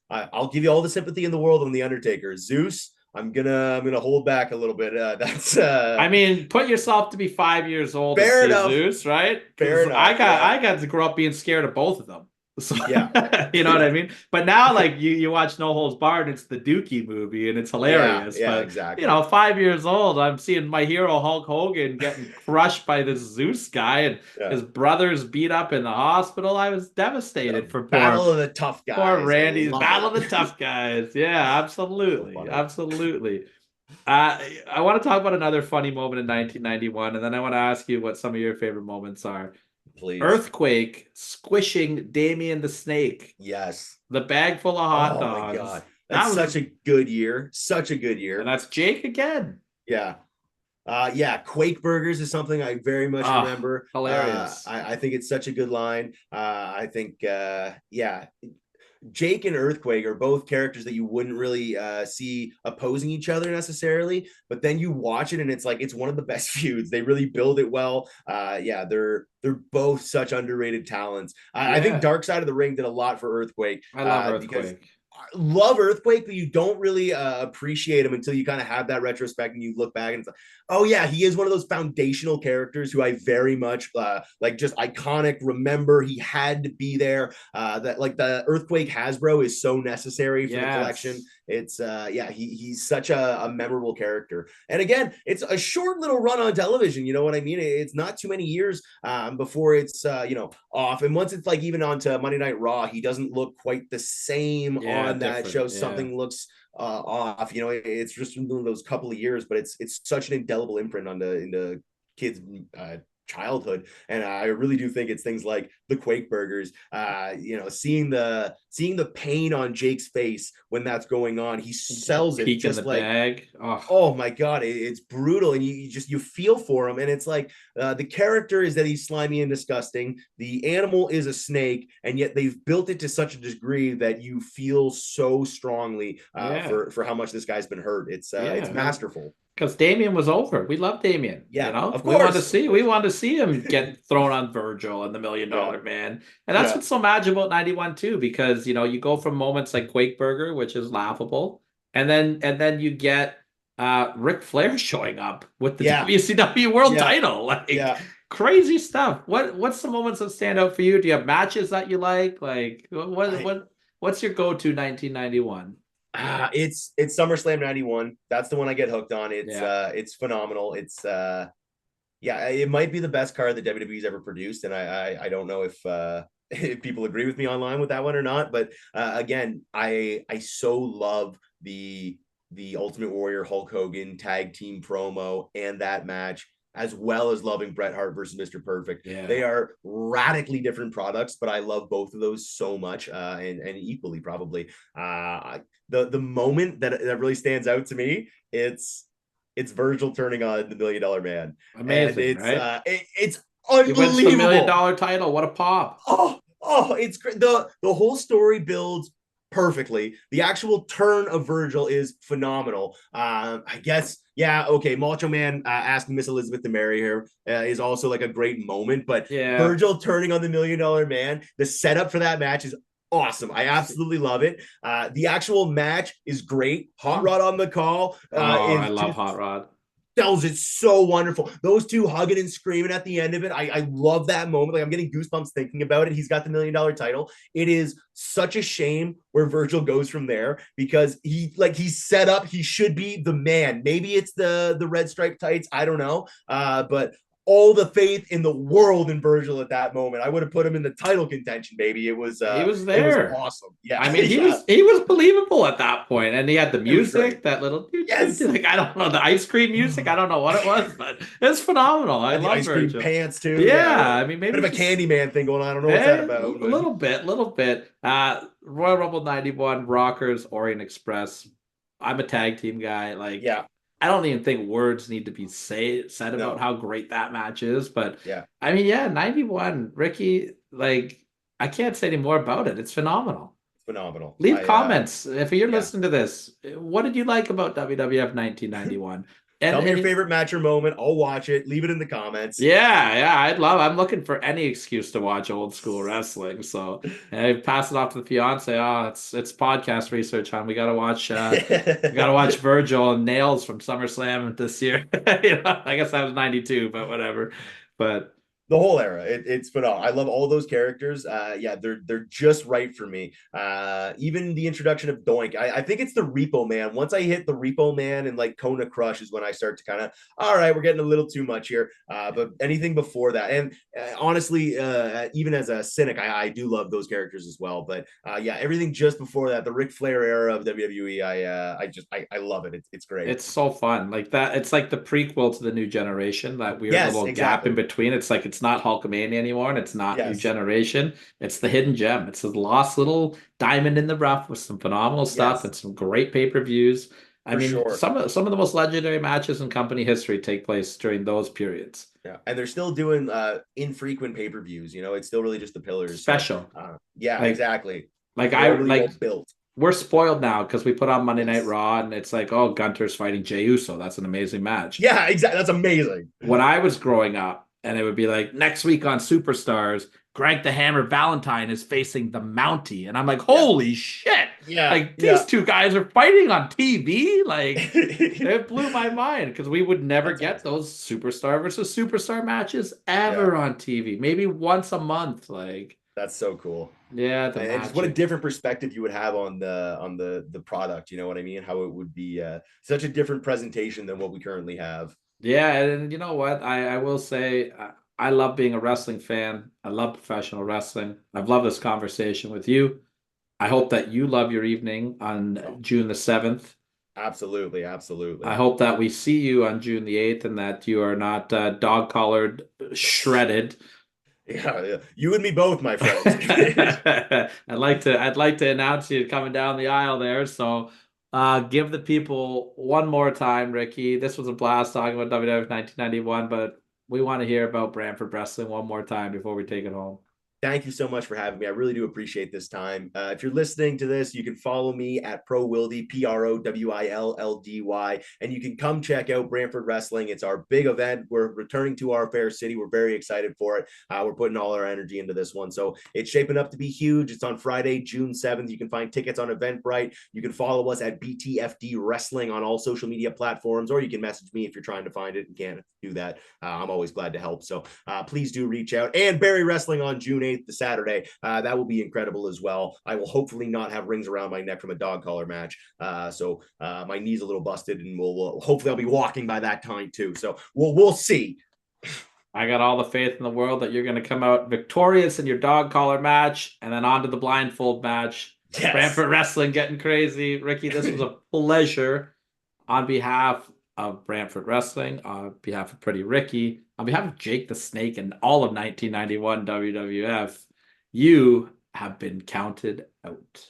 I'll give you all the sympathy in the world on the Undertaker. Zeus, I'm gonna hold back a little bit. That's
I mean, put yourself to be 5 years old
Fair
and see
enough.
Zeus, right?
Fair enough,
I
yeah.
got to grow up being scared of both of them. So,
Yeah.
you know what I mean? But now, like, you watch No Holds Barred, it's the Dookie movie, and it's hilarious.
Yeah,
but,
exactly.
5 years old, I'm seeing my hero Hulk Hogan getting crushed by this Zeus guy, and his brothers beat up in the hospital. I was devastated for
Battle of the Tough Guys.
poor Randy's
Love
Battle
it.
of the Tough Guys. Yeah, absolutely.
So funny.
Absolutely. I want to talk about another funny moment in 1991, and then I want to ask you what some of your favorite moments are.
Please.
Earthquake squishing Damien the Snake.
Yes.
The bag full of hot dogs.
Oh my God. That's such a good year. Such a good year.
And that's Jake again.
Yeah. Quake burgers is something I very much remember.
Hilarious.
I think it's such a good line. I think Jake and Earthquake are both characters that you wouldn't really see opposing each other necessarily, but then you watch it and it's like it's one of the best feuds. They really build it well. They're both such underrated talents. I think Dark Side of the Ring did a lot for Earthquake.
I love Earthquake.
Love Earthquake, but you don't really appreciate him until you kind of have that retrospect and you look back and it's like, oh yeah, he is one of those foundational characters who I very much like, just iconic. Remember, he had to be there. That like the Earthquake Hasbro is so necessary for the collection. It's he's such a memorable character. And again, it's a short little run on television. You know what I mean? It's not too many years before it's off. And once it's like even onto Monday Night Raw, he doesn't look quite the same on that show. Something looks off. It's just those couple of years, but it's such an indelible imprint on the kids' childhood. And I really do think it's things like the Quake burgers, seeing the pain on Jake's face when that's going on. He sells it just like
bag.
Oh my God, it's brutal. And you feel for him. And it's like the character is that he's slimy and disgusting. The animal is a snake, and yet they've built it to such a degree that you feel so strongly for how much this guy's been hurt. It's masterful.
Because Damien was over. We love Damien.
Yeah, of course.
We wanted to see him get thrown on Virgil and the $1 Million Man. And that's what's so magical about 91 too, because you go from moments like Quake Burger, which is laughable, and then you get Ric Flair showing up with the WCW World Title. Crazy stuff. What's the moments that stand out for you? Do you have matches that you like? Like what's your go-to 1991?
It's SummerSlam 91. That's the one I get hooked on. It's phenomenal. It's it might be the best card that WWE's ever produced, and I don't know if people agree with me online with that one or not. But again, I so love the Ultimate Warrior Hulk Hogan tag team promo and that match, as well as loving Bret Hart versus Mr. Perfect. They are radically different products, but I love both of those so much, and equally probably. The moment that really stands out to me, it's Virgil turning on the $1 Million Man.
Amazing,
and
right?
It's unbelievable.
He wins the $1 Million title. What a pop!
Oh, it's great. The whole story builds perfectly. The actual turn of Virgil is phenomenal. I guess, Macho Man asking Miss Elizabeth to marry her is also like a great moment, but Virgil turning on the $1 Million Man, the setup for that match is awesome. I absolutely love it. The actual match is great. Hot Rod on the call.
I love Hot Rod.
Sells it so wonderful. Those two hugging and screaming at the end of it. I love that moment. Like, I'm getting goosebumps thinking about it. He's got the $1 Million title. It is such a shame where Virgil goes from there, because he's set up. He should be the man. Maybe it's the red striped tights. I don't know. But all the faith in the world in Virgil at that moment. I would have put him in the title contention, baby. He was there. It was awesome. Yeah.
I mean, he was believable at that point. And he had the music, that little like, I don't know, the ice cream music. I don't know what it was, but it's phenomenal. I love
ice cream
Virgil.
Pants too.
Yeah. I mean, maybe
bit of a Candyman thing going on. I don't know what's that about.
A little bit. Royal Rumble 91, Rockers, Orient Express. I'm a tag team guy. Like,
Yeah.
I don't even think words need to be said about
No.
how great that match is. But
Yeah.
I mean, yeah, 91, Ricky, like, I can't say any more about it. It's phenomenal.
Phenomenal.
Leave comments if you're
yeah.
listening to this. What did you like about WWF 1991?
Tell me your favorite match or moment. I'll watch it. Leave it in the comments.
Yeah, I'm looking for any excuse to watch old school wrestling. So I pass it off to the fiance. Oh, it's podcast research, hon. We gotta watch Virgil and Nails from SummerSlam this year. I guess that was 92, but whatever. But
the whole era, it's phenomenal. I love all those characters. Yeah, they're just right for me. Even the introduction of Doink, I think it's the Repo Man. Once I hit the Repo Man and like Kona Crush is when I start to kind of, all right, we're getting a little too much here. But anything before that, and honestly, even as a cynic, I do love those characters as well. But yeah, everything just before that, the Ric Flair era of WWE, I love it. It's great.
It's so fun. Like that, it's like the prequel to the New Generation. That weird little gap in between. It's not Hulkamania anymore, and it's not New Generation. It's the hidden gem. It's a lost little diamond in the rough with some phenomenal stuff and some great pay-per-views. I mean, some of the most legendary matches in company history take place during those periods.
Yeah, and they're still doing infrequent pay-per-views. You know, it's still really just the pillars.
Special.
So, yeah, exactly.
Like built. We're spoiled now because we put on Monday Night Raw and it's like, oh, Gunter's fighting Jey Uso. That's an amazing match.
Yeah, exactly. That's amazing.
When I was growing up, and it would be like, next week on Superstars, Greg the Hammer Valentine is facing the Mountie. And I'm like, holy shit.
Yeah.
Like, these two guys are fighting on TV. Like, it blew my mind because we would never get those Superstar versus Superstar matches ever on TV. Maybe once a month. Like,
that's so cool.
Yeah,
and just what a different perspective you would have on the product. You know what I mean? How it would be such a different presentation than what we currently have.
Yeah, and you know what? I will say I love being a wrestling fan. I love professional wrestling. I've loved this conversation with you. I hope that you love your evening on June the 7th.
Absolutely, absolutely.
I hope that we see you on June the 8th and that you are not dog-collared, shredded.
Yeah, you and me both, my friends.
I'd like to announce you coming down the aisle there. So give the people one more time, Ricky. This was a blast talking about WWF 1991, but we want to hear about Brantford Wrestling one more time before we take it home.
Thank you so much for having me. I really do appreciate this time. If you're listening to this, you can follow me at Pro Wildy, PROWILLDY, and you can come check out Brantford Wrestling. It's our big event. We're returning to our fair city. We're very excited for it. We're putting all our energy into this one. So it's shaping up to be huge. It's on Friday, June 7th. You can find tickets on Eventbrite. You can follow us at BTFD Wrestling on all social media platforms, or you can message me if you're trying to find it and can't do that. I'm always glad to help. So please do reach out. And Barry Wrestling on June 8th, the Saturday. That will be incredible as well. I will hopefully not have rings around my neck from a dog collar match. So my knee's a little busted, and we'll hopefully I'll be walking by that time too. So we'll see.
I got all the faith in the world that you're going to come out victorious in your dog collar match and then on to the blindfold match. Yes. Brantford Wrestling getting crazy. Ricky, this was a pleasure. On behalf of Brantford Wrestling, on behalf of Pretty Ricky, on behalf of Jake the Snake and all of 1991 WWF, you have been counted out.